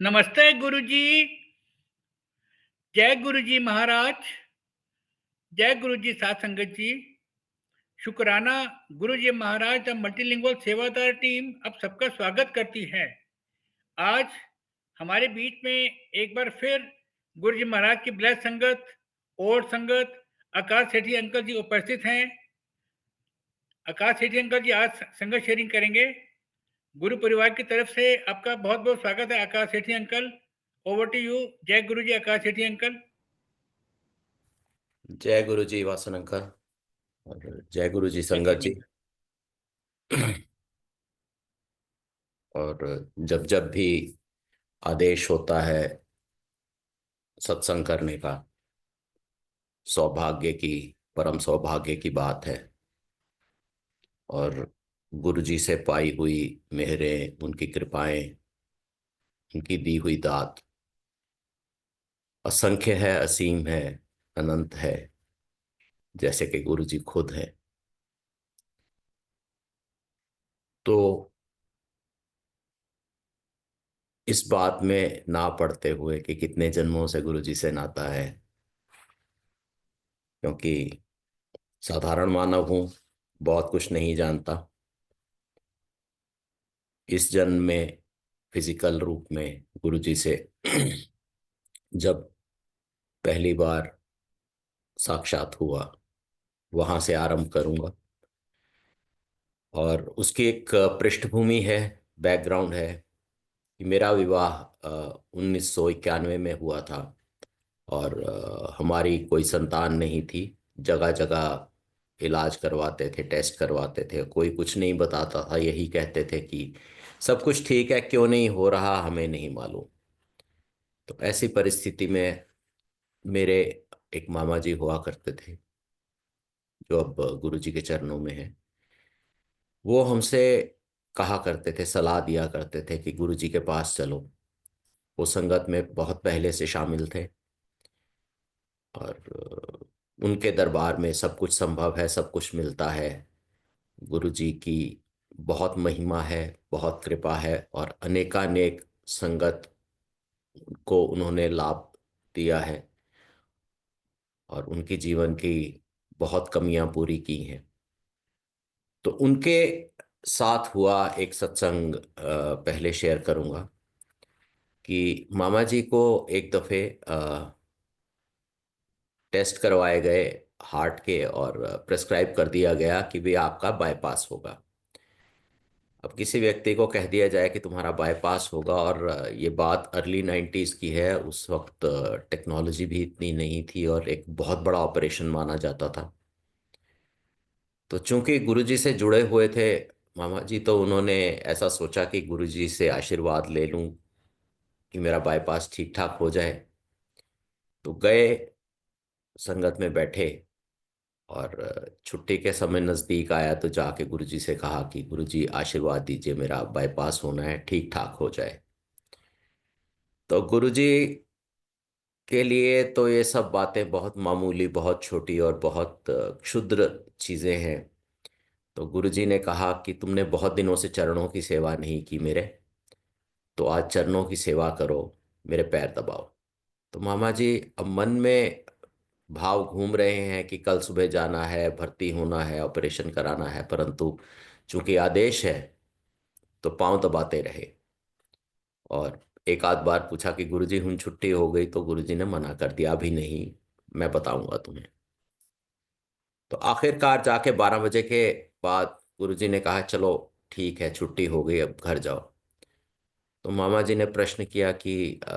नमस्ते गुरुजी। जय गुरुजी महाराज। जय गुरुजी साथ संगत जी। शुक्राना। गुरुजी महाराज द मल्टीलिंगुअल सेवादार टीम अब सबका स्वागत करती है। आज हमारे बीच में एक बार फिर गुरुजी महाराज की ब्लेस संगत और संगत आकाश सेठी अंकल जी उपस्थित हैं। आकाश सेठी अंकल जी आज संगत शेयरिंग करेंगे। गुरु परिवार की तरफ से आपका बहुत बहुत स्वागत है Akash Sethi uncle. Over to you. जय गुरुजी आकाश सेठी अंकल। जय गुरु जी वासन अंकल और जय गुरु जी संगत जी। और जब जब भी आदेश होता है सत्संग करने का, सौभाग्य की, परम सौभाग्य की बात है। और गुरु जी से पाई हुई मेहरें, उनकी कृपाएं, उनकी दी हुई दात असंख्य है, असीम है, अनंत है, जैसे कि गुरु जी खुद है। तो इस बात में ना पड़ते हुए कि कितने जन्मों से गुरु जी से नाता है, क्योंकि साधारण मानव हूं, बहुत कुछ नहीं जानता। इस जन्म में फिजिकल रूप में गुरुजी से जब पहली बार साक्षात हुआ, वहां से आरंभ करूंगा। और उसकी एक पृष्ठभूमि है, बैकग्राउंड है कि मेरा विवाह 1991 में हुआ था। और हमारी कोई संतान नहीं थी। जगह जगह इलाज करवाते थे, टेस्ट करवाते थे, कोई कुछ नहीं बताता था। यही कहते थे कि सब कुछ ठीक है, क्यों नहीं हो रहा हमें नहीं मालूम। तो ऐसी परिस्थिति में मेरे एक मामा जी हुआ करते थे, जो अब गुरु जी के चरणों में है। वो हमसे कहा करते थे, सलाह दिया करते थे कि गुरु जी के पास चलो। वो संगत में बहुत पहले से शामिल थे और उनके दरबार में सब कुछ संभव है, सब कुछ मिलता है। गुरु जी की बहुत महिमा है, बहुत कृपा है और अनेकानेक संगत को उन्होंने लाभ दिया है और उनके जीवन की बहुत कमियां पूरी की हैं। तो उनके साथ हुआ एक सत्संग पहले शेयर करूंगा कि मामा जी को एक दफे टेस्ट करवाए गए हार्ट के और प्रेस्क्राइब कर दिया गया कि भी आपका बाईपास होगा। अब किसी व्यक्ति को कह दिया जाए कि तुम्हारा बाईपास होगा, और ये बात अर्ली 90s की है। उस वक्त टेक्नोलॉजी भी इतनी नहीं थी और एक बहुत बड़ा ऑपरेशन माना जाता था। तो चूंकि गुरुजी से जुड़े हुए थे मामा जी, तो उन्होंने ऐसा सोचा कि गुरुजी से आशीर्वाद ले लूं कि मेरा बाईपास ठीक ठाक हो जाए। तो गए, संगत में बैठे और छुट्टी के समय नज़दीक आया तो जाके गुरुजी से कहा कि गुरुजी आशीर्वाद दीजिए, मेरा बाईपास होना है, ठीक ठाक हो जाए। तो गुरुजी के लिए तो ये सब बातें बहुत मामूली, बहुत छोटी और बहुत क्षुद्र चीज़ें हैं। तो गुरुजी ने कहा कि तुमने बहुत दिनों से चरणों की सेवा नहीं की मेरे, तो आज चरणों की सेवा करो, मेरे पैर दबाओ। तो मामा जी अब मन में भाव घूम रहे हैं कि कल सुबह जाना है, भर्ती होना है, ऑपरेशन कराना है, परंतु चूंकि आदेश है तो पांव दबाते रहे। और एक आध बार पूछा कि गुरुजी हुन छुट्टी हो गई, तो गुरुजी ने मना कर दिया, अभी नहीं, मैं बताऊंगा तुम्हें। तो आखिरकार जाके 12 बजे के बाद गुरुजी ने कहा चलो ठीक है, छुट्टी हो गई, अब घर जाओ। तो मामा जी ने प्रश्न किया कि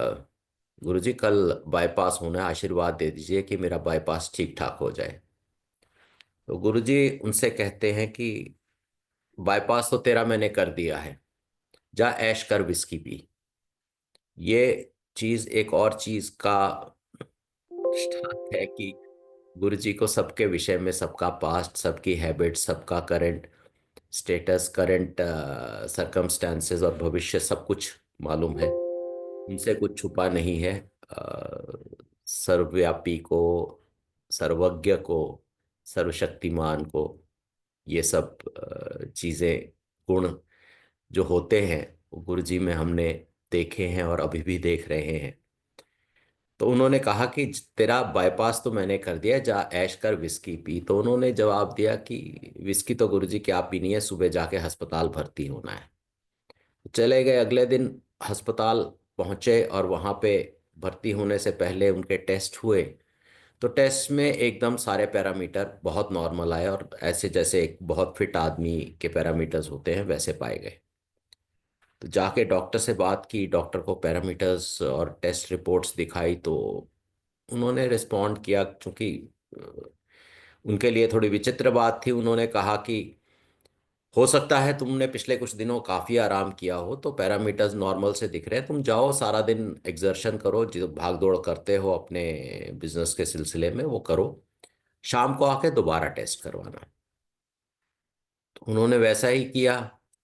गुरुजी कल बाईपास होना है, आशीर्वाद दे दीजिए कि मेरा बाईपास ठीक ठाक हो जाए। तो गुरुजी उनसे कहते हैं कि बाईपास तो तेरा मैंने कर दिया है, जा ऐश कर विस्की पी। ये चीज एक और चीज का दृष्टांत है कि गुरुजी को सबके विषय में, सबका पास्ट, सबकी हैबिट, सबका करंट स्टेटस, करंट सरकमस्टांसेस और भविष्य सब कुछ मालूम है। उनसे कुछ छुपा नहीं है। सर्वव्यापी को, सर्वज्ञ को, सर्वशक्तिमान को ये सब चीज़ें, गुण जो होते हैं वो गुरु जी में हमने देखे हैं और अभी भी देख रहे हैं। तो उन्होंने कहा कि तेरा बाईपास तो मैंने कर दिया, जा ऐश कर विस्की पी। तो उन्होंने जवाब दिया कि विस्की तो गुरुजी क्या पीनी है, सुबह जाके अस्पताल भर्ती होना है। चले गए। अगले दिन अस्पताल पहुंचे और वहां पे भर्ती होने से पहले उनके टेस्ट हुए। तो टेस्ट में एकदम सारे पैरामीटर बहुत नॉर्मल आए और ऐसे जैसे एक बहुत फिट आदमी के पैरामीटर्स होते हैं वैसे पाए गए। तो जाके डॉक्टर से बात की, डॉक्टर को पैरामीटर्स और टेस्ट रिपोर्ट्स दिखाई तो उन्होंने रिस्पॉन्ड किया, क्योंकि उनके लिए थोड़ी विचित्र बात थी। उन्होंने कहा कि हो सकता है तुमने पिछले कुछ दिनों काफ़ी आराम किया हो तो पैरामीटर्स नॉर्मल से दिख रहे हैं, तुम जाओ सारा दिन एक्सर्शन करो, जो भाग दौड़ करते हो अपने बिजनेस के सिलसिले में वो करो, शाम को आके दोबारा टेस्ट करवाना। तो उन्होंने वैसा ही किया।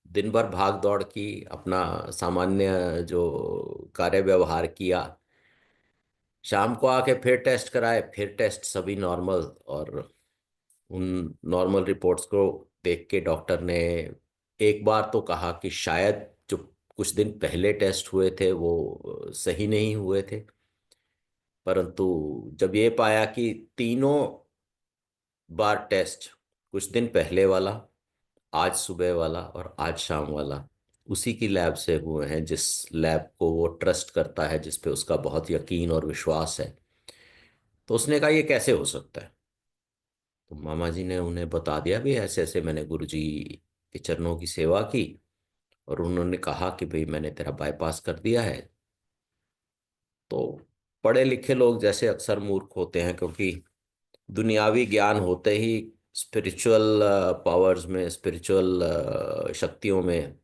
दिन भर भाग दौड़ की, अपना सामान्य जो कार्य व्यवहार किया, शाम को आके फिर टेस्ट कराए, फिर टेस्ट सभी नॉर्मल। और उन नॉर्मल रिपोर्ट्स को देख के डॉक्टर ने एक बार तो कहा कि शायद जो कुछ दिन पहले टेस्ट हुए थे वो सही नहीं हुए थे। परंतु जब ये पाया कि तीनों बार टेस्ट, कुछ दिन पहले वाला, आज सुबह वाला और आज शाम वाला, उसी की लैब से हुए हैं जिस लैब को वो ट्रस्ट करता है, जिस पे उसका बहुत यकीन और विश्वास है, तो उसने कहा ये कैसे हो सकता है। तो मामा जी ने उन्हें बता दिया भी ऐसे ऐसे मैंने गुरुजी के चरणों की सेवा की और उन्होंने कहा कि भाई मैंने तेरा बाईपास कर दिया है। तो पढ़े लिखे लोग जैसे अक्सर मूर्ख होते हैं, क्योंकि दुनियावी ज्ञान होते ही स्पिरिचुअल पावर्स में, स्पिरिचुअल शक्तियों में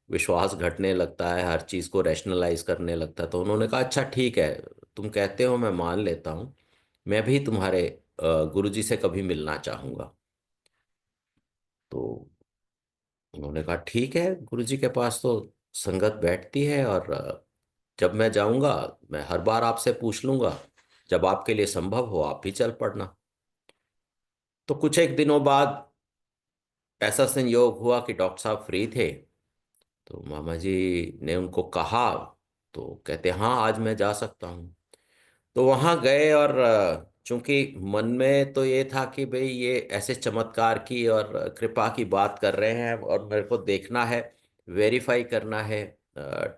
विश्वास घटने लगता है, हर चीज़ को रैशनलाइज करने लगता है। तो उन्होंने कहा अच्छा ठीक है, तुम कहते हो मैं मान लेता हूँ, मैं भी तुम्हारे गुरुजी से कभी मिलना चाहूँगा। तो उन्होंने कहा ठीक है, गुरुजी के पास तो संगत बैठती है और जब मैं जाऊंगा मैं हर बार आपसे पूछ लूंगा, जब आपके लिए संभव हो आप भी चल पड़ना। तो कुछ एक दिनों बाद ऐसा संयोग हुआ कि डॉक्टर साहब फ्री थे। तो मामा जी ने उनको कहा, तो कहते हाँ आज मैं जा सकता हूँ। तो वहां गए और चूंकि मन में तो ये था कि भाई ये ऐसे चमत्कार की और कृपा की बात कर रहे हैं और मेरे को देखना है, वेरीफाई करना है,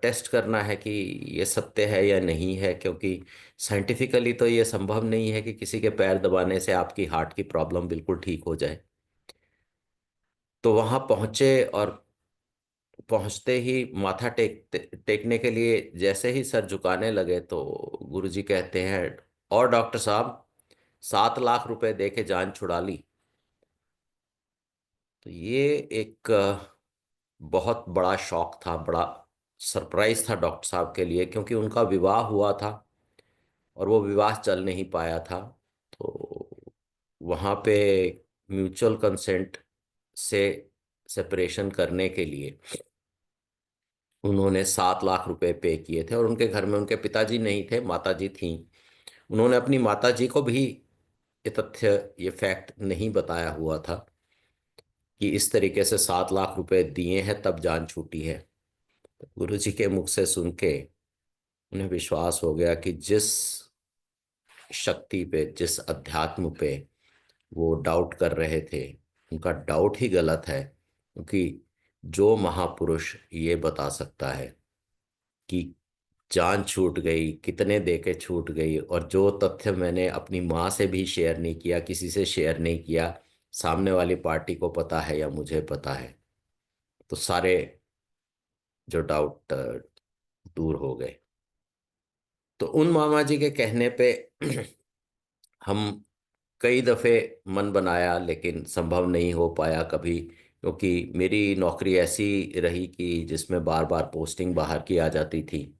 टेस्ट करना है कि ये सत्य है या नहीं है, क्योंकि साइंटिफिकली तो ये संभव नहीं है कि किसी के पैर दबाने से आपकी हार्ट की प्रॉब्लम बिल्कुल ठीक हो जाए। तो वहां पहुंचे और पहुंचते ही माथा टेकने के लिए जैसे ही सर झुकाने लगे तो गुरुजी कहते हैं, और डॉक्टर साहब 7 लाख रुपए दे के जान छुड़ा ली। तो ये एक बहुत बड़ा शौक था, बड़ा सरप्राइज था डॉक्टर साहब के लिए, क्योंकि उनका विवाह हुआ था और वो विवाह चल नहीं पाया था। तो वहाँ पे म्यूचुअल कंसेंट से सेपरेशन करने के लिए उन्होंने 7 लाख रुपए पे किए थे और उनके घर में उनके पिताजी नहीं थे, माताजी थी। उन्होंने अपनी माताजी को भी ये तथ्य, ये फैक्ट नहीं बताया हुआ था कि इस तरीके से 7 लाख रुपए दिए हैं तब जान छूटी है। तो गुरु जी के मुख से सुन के उन्हें विश्वास हो गया कि जिस शक्ति पे, जिस अध्यात्म पे वो डाउट कर रहे थे, उनका डाउट ही गलत है। क्योंकि जो महापुरुष ये बता सकता है कि जान छूट गई, कितने दे के छूट गई, और जो तथ्य मैंने अपनी माँ से भी शेयर नहीं किया, किसी से शेयर नहीं किया, सामने वाली पार्टी को पता है या मुझे पता है, तो सारे जो डाउट दूर हो गए। तो उन मामा जी के कहने पे हम कई दफ़े मन बनाया लेकिन संभव नहीं हो पाया कभी, क्योंकि मेरी नौकरी ऐसी रही कि जिसमें बार बार पोस्टिंग बाहर की आ जाती थी।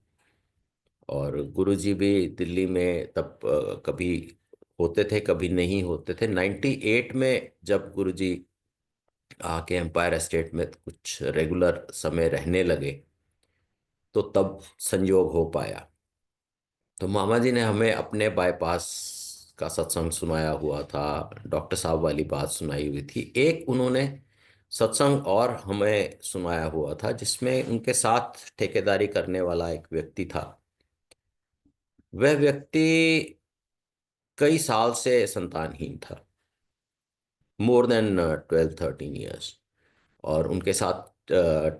और गुरुजी भी दिल्ली में तब कभी होते थे कभी नहीं होते थे। 98 में जब गुरुजी आके एम्पायर स्टेट में कुछ रेगुलर समय रहने लगे तो तब संयोग हो पाया। तो मामा जी ने हमें अपने बाईपास का सत्संग सुनाया हुआ था, डॉक्टर साहब वाली बात सुनाई हुई थी। एक उन्होंने सत्संग और हमें सुनाया हुआ था, जिसमें उनके साथ ठेकेदारी करने वाला एक व्यक्ति था। वह व्यक्ति कई साल से संतानहीन था, मोर देन 12-13 ईयर्स। और उनके साथ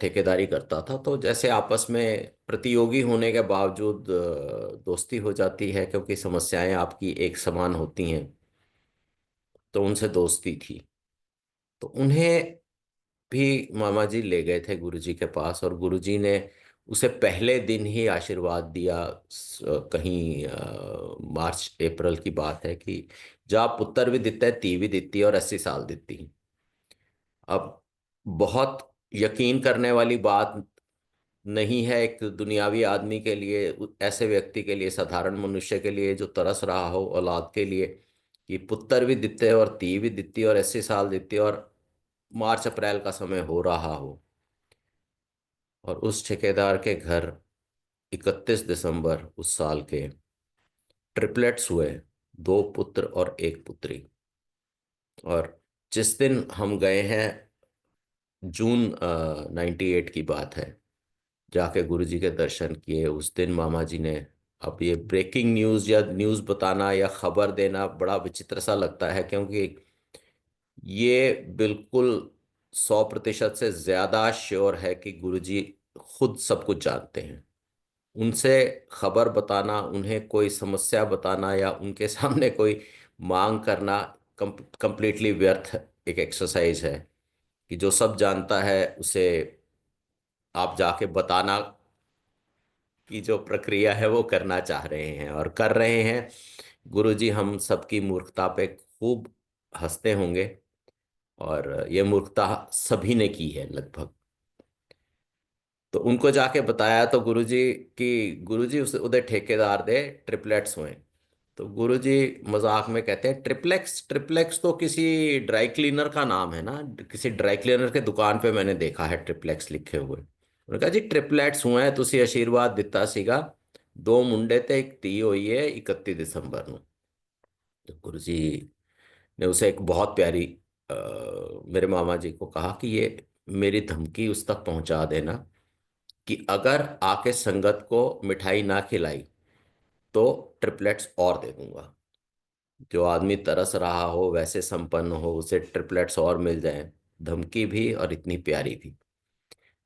ठेकेदारी करता था, तो जैसे आपस में प्रतियोगी होने के बावजूद दोस्ती हो जाती है, क्योंकि समस्याएं आपकी एक समान होती हैं, तो उनसे दोस्ती थी। तो उन्हें भी मामा जी ले गए थे गुरुजी के पास, और गुरुजी ने उसे पहले दिन ही आशीर्वाद दिया। कहीं मार्च अप्रैल की बात है कि जा पुत्र भी दिता है, ती भी दिती और 80 साल दिती। अब बहुत यकीन करने वाली बात नहीं है एक दुनियावी आदमी के लिए, ऐसे व्यक्ति के लिए, साधारण मनुष्य के लिए जो तरस रहा हो औलाद के लिए, कि पुत्र भी दिते और ती भी दिती और 80 साल दिती, और मार्च अप्रैल का समय हो रहा हो। और उस ठेकेदार के घर 31 दिसंबर उस साल के ट्रिपलेट्स हुए, 2 पुत्र और 1 पुत्री। और जिस दिन हम गए हैं, जून 98 की बात है, जाके गुरुजी के दर्शन किए उस दिन मामा जी ने। अब ये ब्रेकिंग न्यूज़ या न्यूज़ बताना या खबर देना बड़ा विचित्र सा लगता है, क्योंकि ये बिल्कुल 100% से ज़्यादा श्योर है कि गुरुजी खुद सब कुछ जानते हैं। उनसे खबर बताना, उन्हें कोई समस्या बताना या उनके सामने कोई मांग करना कंप्लीटली व्यर्थ एक एक्सरसाइज है। कि जो सब जानता है उसे आप जाके बताना की जो प्रक्रिया है वो करना चाह रहे हैं और कर रहे हैं। गुरुजी हम सबकी मूर्खता पे खूब हंसते होंगे, और ये मूर्खता सभी ने की है लगभग। तो उनको जाके बताया तो गुरुजी की गुरुजी उस उधर ठेकेदार दे ट्रिपलेट्स हुए। तो गुरुजी मजाक में कहते हैं, ट्रिप्लेक्स ट्रिप्लेक्स तो किसी ड्राई क्लीनर का नाम है ना, किसी ड्राई क्लीनर के दुकान पे मैंने देखा है ट्रिप्लेक्स लिखे हुए। उन्होंने कहा जी ट्रिपलेट्स हुए हैं, तुसी आशीर्वाद दिता सीगा, 2 मुंडे ते एक धी हुई है 31 दिसंबर ਨੂੰ। तो गुरुजी ने उसे एक बहुत प्यारी अ, मेरे मामा जी को कहा कि ये मेरी धमकी उस तक पहुंचा देना कि अगर आके संगत को मिठाई ना खिलाई तो ट्रिपलेट्स और दे दूंगा। जो आदमी तरस रहा हो, वैसे संपन्न हो, उसे ट्रिपलेट्स और मिल जाएं, धमकी भी और इतनी प्यारी भी।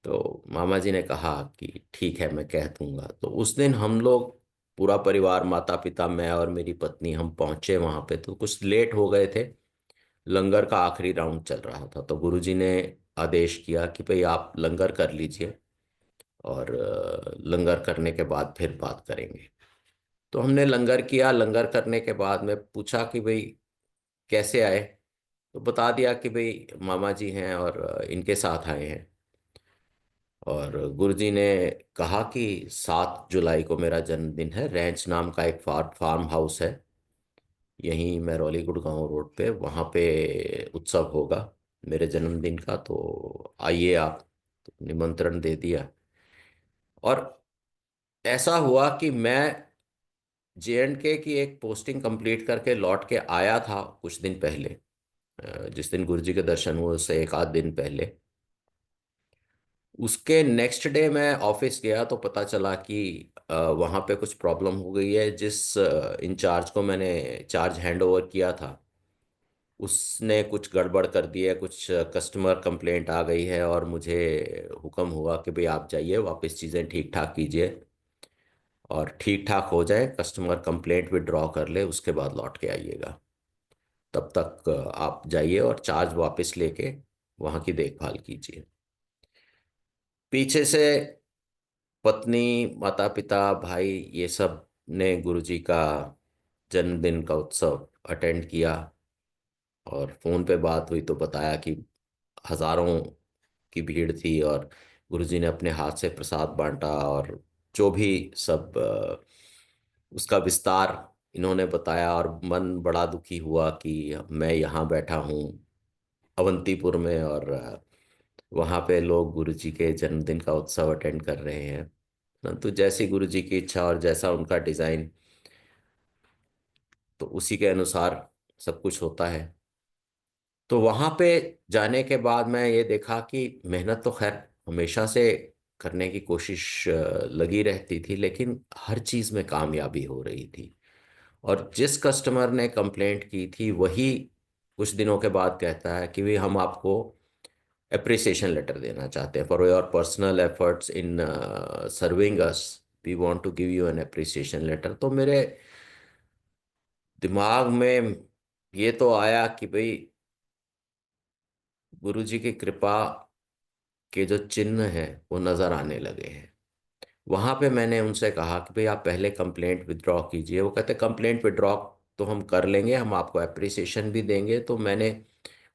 तो मामा जी ने कहा कि ठीक है मैं कह दूंगा। तो उस दिन हम लोग पूरा परिवार, माता पिता, मैं और मेरी पत्नी, हम पहुंचे वहां पे तो कुछ लेट हो गए थे। लंगर का आखिरी राउंड चल रहा था, तो गुरुजी ने आदेश किया कि भाई आप लंगर कर लीजिए, और लंगर करने के बाद फिर बात करेंगे। तो हमने लंगर किया। लंगर करने के बाद में पूछा कि भाई कैसे आए, तो बता दिया कि भाई मामा जी हैं और इनके साथ आए हैं। और गुरुजी ने कहा कि 7 जुलाई को मेरा जन्मदिन है, रेंच नाम का एक फार्म हाउस है यहीं महरौली गुड़गांव रोड पे, वहाँ पे उत्सव होगा मेरे जन्मदिन का, तो आइए आप। तो निमंत्रण दे दिया। और ऐसा हुआ कि मैं JNK की एक पोस्टिंग कंप्लीट करके लौट के आया था कुछ दिन पहले। जिस दिन गुरुजी के दर्शन हुए उससे एक आध दिन पहले, उसके नेक्स्ट डे मैं ऑफिस गया तो पता चला कि वहाँ पे कुछ प्रॉब्लम हो गई है। जिस इंचार्ज को मैंने चार्ज हैंड ओवर किया था, उसने कुछ गड़बड़ कर दी है, कुछ कस्टमर कंप्लेंट आ गई है, और मुझे हुक्म हुआ कि भाई आप जाइए वापस चीज़ें ठीक ठाक कीजिए, और ठीक ठाक हो जाए, कस्टमर कंप्लेंट विड्रॉ कर ले, उसके बाद लौट के आइएगा। तब तक आप जाइए और चार्ज वापस लेके वहाँ की देखभाल कीजिए। पीछे से पत्नी, माता पिता, भाई, ये सब ने गुरुजी का जन्मदिन का उत्सव अटेंड किया। और फोन पे बात हुई तो बताया कि हजारों की भीड़ थी, और गुरुजी ने अपने हाथ से प्रसाद बांटा, और जो भी सब उसका विस्तार इन्होंने बताया। और मन बड़ा दुखी हुआ कि मैं यहाँ बैठा हूँ अवंतीपुर में, और वहाँ पे लोग गुरुजी के जन्मदिन का उत्सव अटेंड कर रहे हैं। परंतु जैसी गुरुजी की इच्छा और जैसा उनका डिज़ाइन, तो उसी के अनुसार सब कुछ होता है। तो वहाँ पे जाने के बाद मैं ये देखा कि मेहनत तो खैर हमेशा से करने की कोशिश लगी रहती थी, लेकिन हर चीज़ में कामयाबी हो रही थी। और जिस कस्टमर ने कंप्लेंट की थी वही कुछ दिनों के बाद कहता है कि भाई हम आपको अप्रिसिएशन लेटर देना चाहते हैं for your personal efforts in serving us, we want to give you an appreciation letter. तो मेरे दिमाग में ये तो आया कि भाई गुरुजी की कृपा के जो चिन्ह हैं वो नज़र आने लगे हैं। वहाँ पे मैंने उनसे कहा कि भाई आप पहले कंप्लेंट विड्रॉ कीजिए। वो कहते कंप्लेंट विड्रॉ तो हम कर लेंगे, हम आपको अप्रिसिएशन भी देंगे। तो मैंने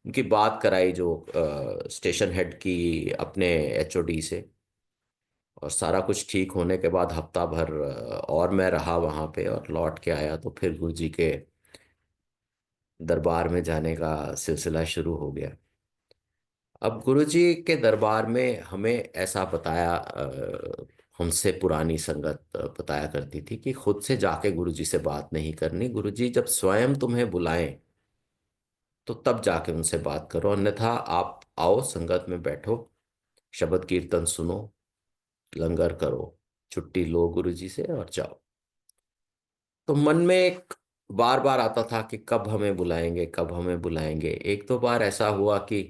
उनकी बात कराई जो स्टेशन हेड की अपने एचओडी से, और सारा कुछ ठीक होने के बाद हफ्ता भर और मैं रहा वहाँ पे और लौट के आया। तो फिर गुरुजी के दरबार में जाने का सिलसिला शुरू हो गया। अब गुरुजी के दरबार में हमें ऐसा बताया, हमसे पुरानी संगत बताया करती थी कि खुद से जाके गुरुजी से बात नहीं करनी, गुरुजी जब स्वयं तुम्हें बुलाएं तो तब जाके उनसे बात करो, अन्यथा आप आओ संगत में बैठो, शब्द कीर्तन सुनो, लंगर करो, छुट्टी लो गुरुजी से और जाओ। तो मन में एक बार बार आता था कि कब हमें बुलाएंगे, कब हमें बुलाएंगे। एक दो बार ऐसा हुआ कि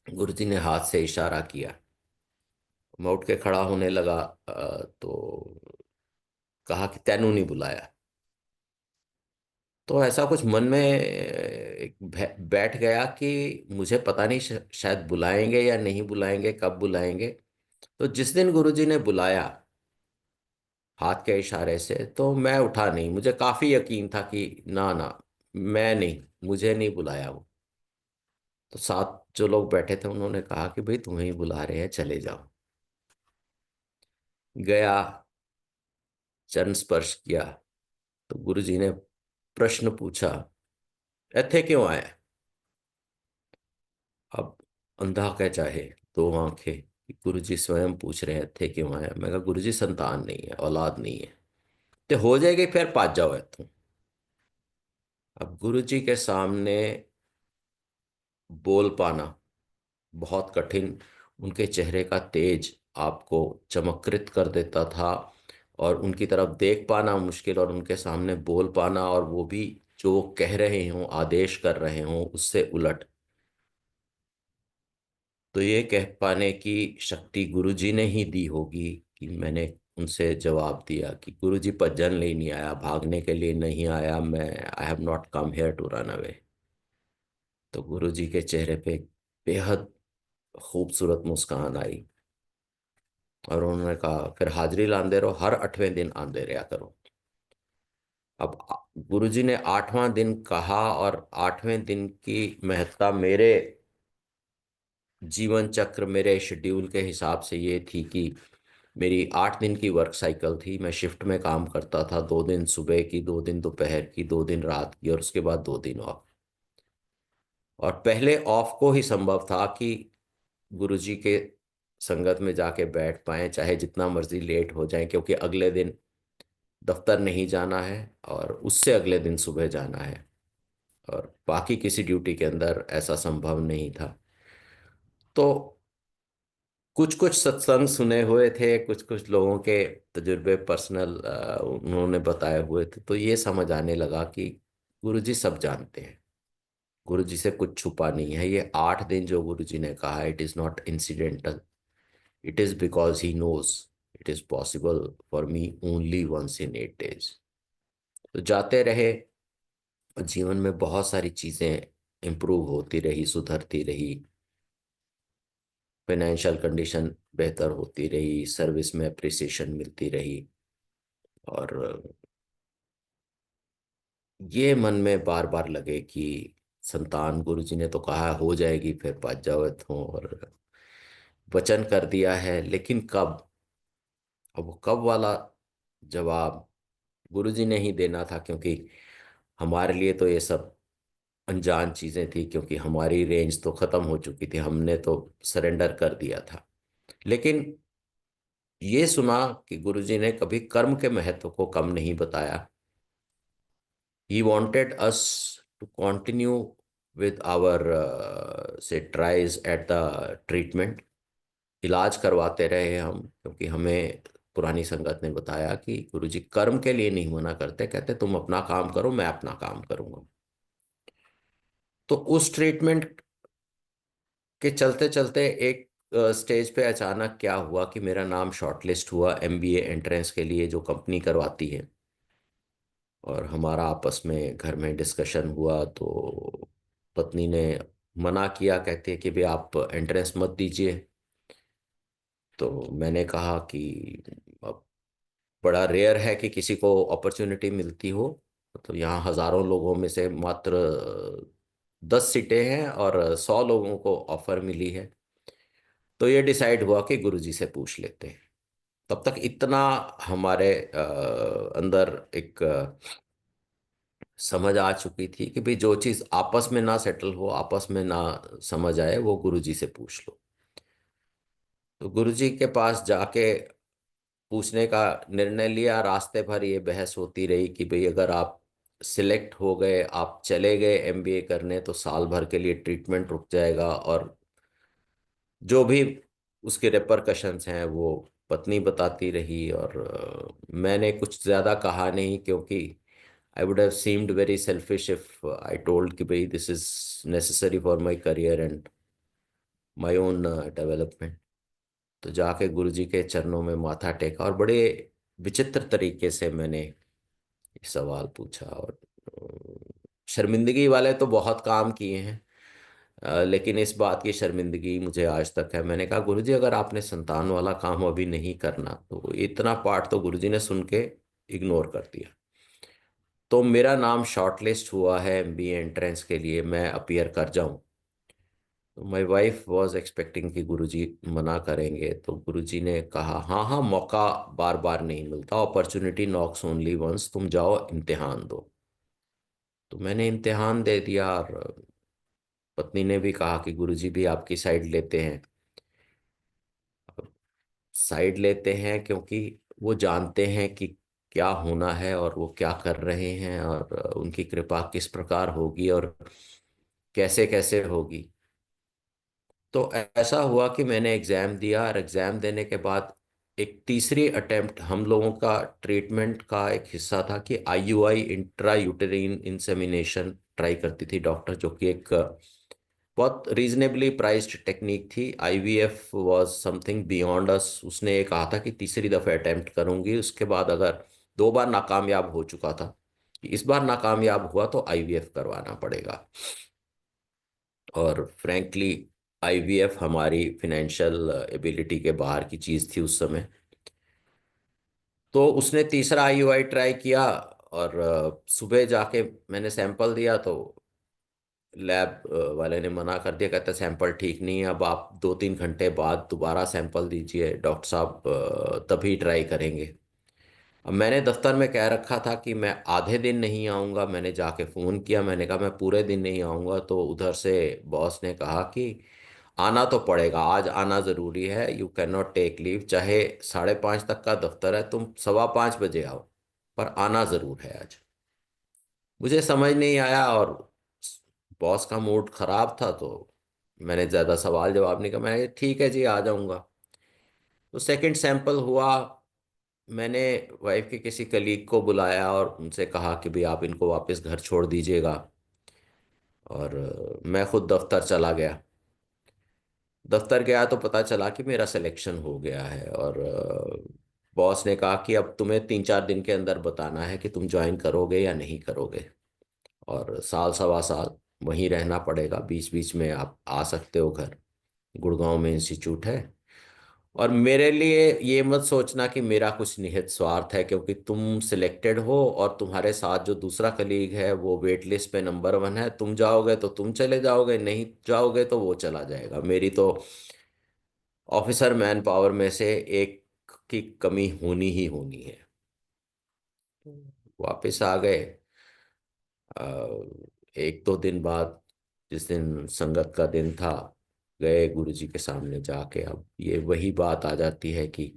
गुरुजी ने हाथ से इशारा किया, मैं उठ के खड़ा होने लगा, तो कहा कि तैनू नहीं बुलाया। तो ऐसा कुछ मन में एक बैठ गया कि मुझे पता नहीं शायद बुलाएंगे या नहीं बुलाएंगे, कब बुलाएंगे। तो जिस दिन गुरुजी ने बुलाया हाथ के इशारे से, तो मैं उठा नहीं। मुझे काफी यकीन था कि ना ना, मैं नहीं, मुझे नहीं बुलाया वो। तो साथ जो लोग बैठे थे उन्होंने कहा कि भाई तुम्हें ही बुला रहे हैं, चले जाओ। गया, चरण स्पर्श किया, तो गुरुजी ने प्रश्न पूछा, इत्थे क्यों आए? अब अंधा क्या चाहे, दो आंखें। गुरुजी स्वयं पूछ रहे थे क्यों आया। मैं कहा गुरुजी संतान नहीं है, औलाद नहीं है, तो हो जाएगी फिर पाज जाओ इतों। अब गुरुजी के सामने बोल पाना बहुत कठिन, उनके चेहरे का तेज आपको चमत्कृत कर देता था, और उनकी तरफ देख पाना मुश्किल, और उनके सामने बोल पाना, और वो भी जो वो कह रहे हों, आदेश कर रहे हों, उससे उलट। तो ये कह पाने की शक्ति गुरुजी ने ही दी होगी कि मैंने उनसे जवाब दिया कि गुरुजी भज्जन लिए नहीं आया, भागने के लिए नहीं आया मैं, I have not come here to run away. तो गुरुजी के चेहरे पे बेहद खूबसूरत मुस्कान आई, और उन्होंने कहा फिर हाजिरी लांदे रहो, हर 8वें दिन आंदे रहा करो। अब गुरुजी ने 8वां दिन कहा, और 8वें दिन की महत्ता मेरे जीवन चक्र, मेरे शेड्यूल के हिसाब से ये थी कि मेरी 8 दिन की वर्क साइकिल थी। मैं शिफ्ट में काम करता था, 2 दिन सुबह की, 2 दिन दोपहर की, 2 दिन रात की, और उसके बाद 2 दिन ऑफ। और पहले ऑफ को ही संभव था कि गुरुजी के संगत में जाके बैठ पाए, चाहे जितना मर्जी लेट हो जाए, क्योंकि अगले दिन दफ्तर नहीं जाना है और उससे अगले दिन सुबह जाना है, और बाकी किसी ड्यूटी के अंदर ऐसा संभव नहीं था। तो कुछ कुछ सत्संग सुने हुए थे, कुछ कुछ लोगों के तजुर्बे पर्सनल उन्होंने बताए हुए थे, तो ये समझ आने लगा कि गुरुजी सब जानते हैं, गुरुजी से कुछ छुपा नहीं है। ये 8 दिन जो गुरुजी ने कहा, it is not incidental, it is because he knows it is possible for me only once in 8 days. तो जाते रहे, और जीवन में बहुत सारी चीज़ें इम्प्रूव होती रही, सुधरती रही, फाइनेंशियल कंडीशन बेहतर होती रही, सर्विस में अप्रिसिएशन मिलती रही। और ये मन में बार बार लगे कि संतान गुरुजी ने तो कहा हो जाएगी फिर बाजावत हूँ, और वचन कर दिया है, लेकिन कब? अब वो कब वाला जवाब गुरुजी ने ही देना था, क्योंकि हमारे लिए तो ये सब अनजान चीज़ें थी, क्योंकि हमारी रेंज तो ख़त्म हो चुकी थी, हमने तो सरेंडर कर दिया था। लेकिन ये सुना कि गुरुजी ने कभी कर्म के महत्व को कम नहीं बताया। He wanted us to continue with our say tries at the treatment। इलाज करवाते रहे हम, क्योंकि हमें पुरानी संगत ने बताया कि गुरुजी कर्म के लिए नहीं मना करते, कहते तुम अपना काम करो, मैं अपना काम करूंगा। तो उस ट्रीटमेंट के चलते चलते एक स्टेज पे अचानक क्या हुआ कि मेरा नाम शॉर्टलिस्ट हुआ एमबीए एंट्रेंस के लिए, जो कंपनी करवाती है। और हमारा आपस में घर में डिस्कशन हुआ, तो पत्नी ने मना किया, कहती है कि भाई आप एंट्रेंस मत दीजिए। तो मैंने कहा कि अब बड़ा रेयर है कि किसी को अपॉर्चुनिटी मिलती हो, तो यहाँ हजारों लोगों में से मात्र 10 सीटें हैं और 100 लोगों को ऑफर मिली है। तो ये डिसाइड हुआ कि गुरुजी से पूछ लेते हैं। तब तक इतना हमारे अंदर एक समझ आ चुकी थी कि भाई जो चीज़ आपस में ना सेटल हो, आपस में ना समझ आए, वो गुरुजी से पूछ लो। तो गुरुजी के पास जाके पूछने का निर्णय लिया। रास्ते भर ये बहस होती रही कि भाई अगर आप सिलेक्ट हो गए, आप चले गए एमबीए करने, तो साल भर के लिए ट्रीटमेंट रुक जाएगा, और जो भी उसके रेपरकशंस हैं वो पत्नी बताती रही। और मैंने कुछ ज़्यादा कहा नहीं, क्योंकि I would have seemed very selfish if I told कि भाई this is necessary for my career and my own development. तो जाके गुरुजी के चरणों में माथा टेका, और बड़े विचित्र तरीके से मैंने सवाल पूछा। और शर्मिंदगी वाले तो बहुत काम किए हैं, लेकिन इस बात की शर्मिंदगी मुझे आज तक है। मैंने कहा गुरुजी अगर आपने संतान वाला काम अभी नहीं करना, तो इतना पार्ट तो गुरुजी ने सुन के इग्नोर कर दिया। तो मेरा नाम शॉर्टलिस्ट हुआ है एमबीए एंट्रेंस के लिए, मैं अपीयर कर जाऊं। तो माय वाइफ वाज एक्सपेक्टिंग कि गुरुजी मना करेंगे, तो गुरुजी ने कहा हाँ हाँ, मौका बार बार नहीं मिलता, अपॉर्चुनिटी नॉक्स ओनली वंस, तुम जाओ इम्तिहान दो। तो मैंने इम्तिहान दे दिया, और पत्नी ने भी कहा कि गुरुजी भी आपकी साइड लेते हैं। साइड लेते हैं क्योंकि वो जानते हैं कि क्या होना है और वो क्या कर रहे हैं, और उनकी कृपा किस प्रकार होगी और कैसे कैसे होगी। तो ऐसा हुआ कि मैंने एग्ज़ाम दिया, और एग्ज़ाम देने के बाद एक तीसरी अटेम्प्ट, हम लोगों का ट्रीटमेंट का एक हिस्सा था कि आईयूआई इंट्रा यूटेरिन इंसेमिनेशन ट्राई करती थी डॉक्टर, जो कि एक बहुत रीजनेबली प्राइस्ड टेक्निक थी। आईवीएफ वाज समथिंग बियॉन्ड अस। उसने ये कहा था कि तीसरी दफ़े अटेम्प्ट करूंगी, उसके बाद अगर 2 बार नाकामयाब हो चुका था, कि इस बार नाकामयाब हुआ तो आईवीएफ करवाना पड़ेगा। और फ्रैंकली आईवीएफ हमारी फिनेंशियल एबिलिटी के बाहर की चीज़ थी उस समय। तो उसने तीसरा आईयूआई ट्राई किया, और सुबह जाके मैंने सैंपल दिया, तो लैब वाले ने मना कर दिया, कहता सैंपल ठीक नहीं है, अब आप 2-3 घंटे बाद दोबारा सैंपल दीजिए, डॉक्टर साहब तभी ट्राई करेंगे। अब मैंने दफ्तर में कह रखा था कि मैं आधे दिन नहीं आऊँगा। मैंने जाके फ़ोन किया, मैंने कहा मैं पूरे दिन नहीं आऊँगा। तो उधर से बॉस ने कहा कि आना तो पड़ेगा, आज आना ज़रूरी है, you can not take leave, चाहे 5:30 तक का दफ्तर है, तुम 5:15 बजे आओ, पर आना ज़रूर है आज। मुझे समझ नहीं आया, और बॉस का मूड खराब था, तो मैंने ज़्यादा सवाल जवाब नहीं किया, मैंने कहा, ठीक है जी आ जाऊँगा। तो सेकंड सैंपल हुआ। मैंने वाइफ के किसी कलीग को बुलाया और उनसे कहा कि भाई आप इनको वापस घर छोड़ दीजिएगा, और मैं खुद दफ्तर चला गया। दफ्तर गया तो पता चला कि मेरा सिलेक्शन हो गया है, और बॉस ने कहा कि अब तुम्हें 3-4 दिन के अंदर बताना है कि तुम ज्वाइन करोगे या नहीं करोगे, और साल सवा साल वहीं रहना पड़ेगा, बीच बीच में आप आ सकते हो घर। गुड़गांव में इंस्टीट्यूट है। और मेरे लिए ये मत सोचना कि मेरा कुछ निहित स्वार्थ है, क्योंकि तुम सिलेक्टेड हो और तुम्हारे साथ जो दूसरा कलीग है वो वेट लिस्ट पे नंबर 1 है, तुम जाओगे तो तुम चले जाओगे, नहीं जाओगे तो वो चला जाएगा। मेरी तो ऑफिसर मैन पावर में से एक की कमी होनी ही होनी है। वापस आ गए। अ, 1-2 दिन बाद, जिस दिन संगत का दिन था, गए गुरुजी के सामने जाके। अब ये वही बात आ जाती है कि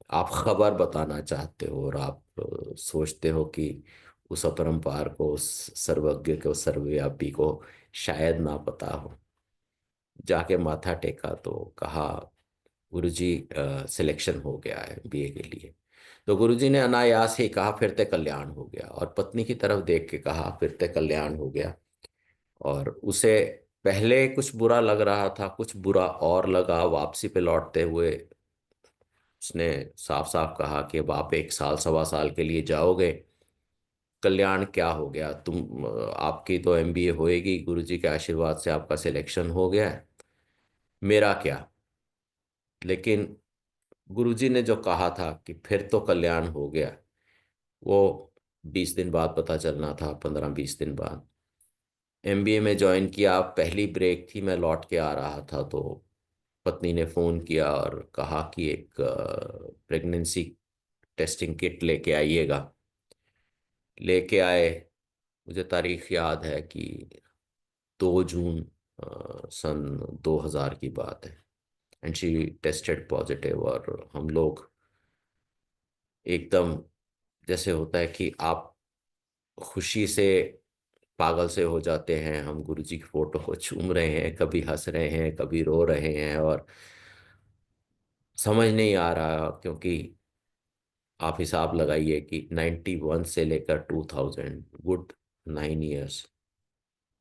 आप खबर बताना चाहते हो, और आप सोचते हो कि उस अपरंपार को, उस सर्वज्ञ को, सर्वव्यापी को शायद ना पता हो। जाके माथा टेका तो कहा, गुरुजी सिलेक्शन हो गया है बीए के लिए। तो गुरुजी ने अनायास ही कहा, फिर ते कल्याण हो गया, और पत्नी की तरफ देख के कहा, फिर ते कल्याण हो गया। और उसे पहले कुछ बुरा लग रहा था, कुछ बुरा और लगा। वापसी पे लौटते हुए उसने साफ साफ कहा कि अब आप 1 साल 1.25 साल के लिए जाओगे, कल्याण क्या हो गया, आपकी तो एमबीए होएगी, गुरुजी के आशीर्वाद से आपका सिलेक्शन हो गया है, मेरा क्या। लेकिन गुरुजी ने जो कहा था कि फिर तो कल्याण हो गया, वो 20 दिन बाद पता चलना था, 15-20 दिन बाद। एमबीए में ज्वाइन किया, पहली ब्रेक थी, मैं लौट के आ रहा था तो पत्नी ने फ़ोन किया और कहा कि एक प्रेगनेंसी टेस्टिंग किट लेके आइएगा। लेके आए। मुझे तारीख याद है कि 2 जून सन 2000 की बात है। एंड शी टेस्टेड पॉजिटिव, और हम लोग एकदम, जैसे होता है कि आप खुशी से पागल से हो जाते हैं, हम गुरुजी की फोटो को चूम रहे हैं, कभी हंस रहे हैं, कभी रो रहे हैं, और समझ नहीं आ रहा, क्योंकि आप हिसाब लगाइए कि 91 से लेकर 2000, गुड 9 इयर्स,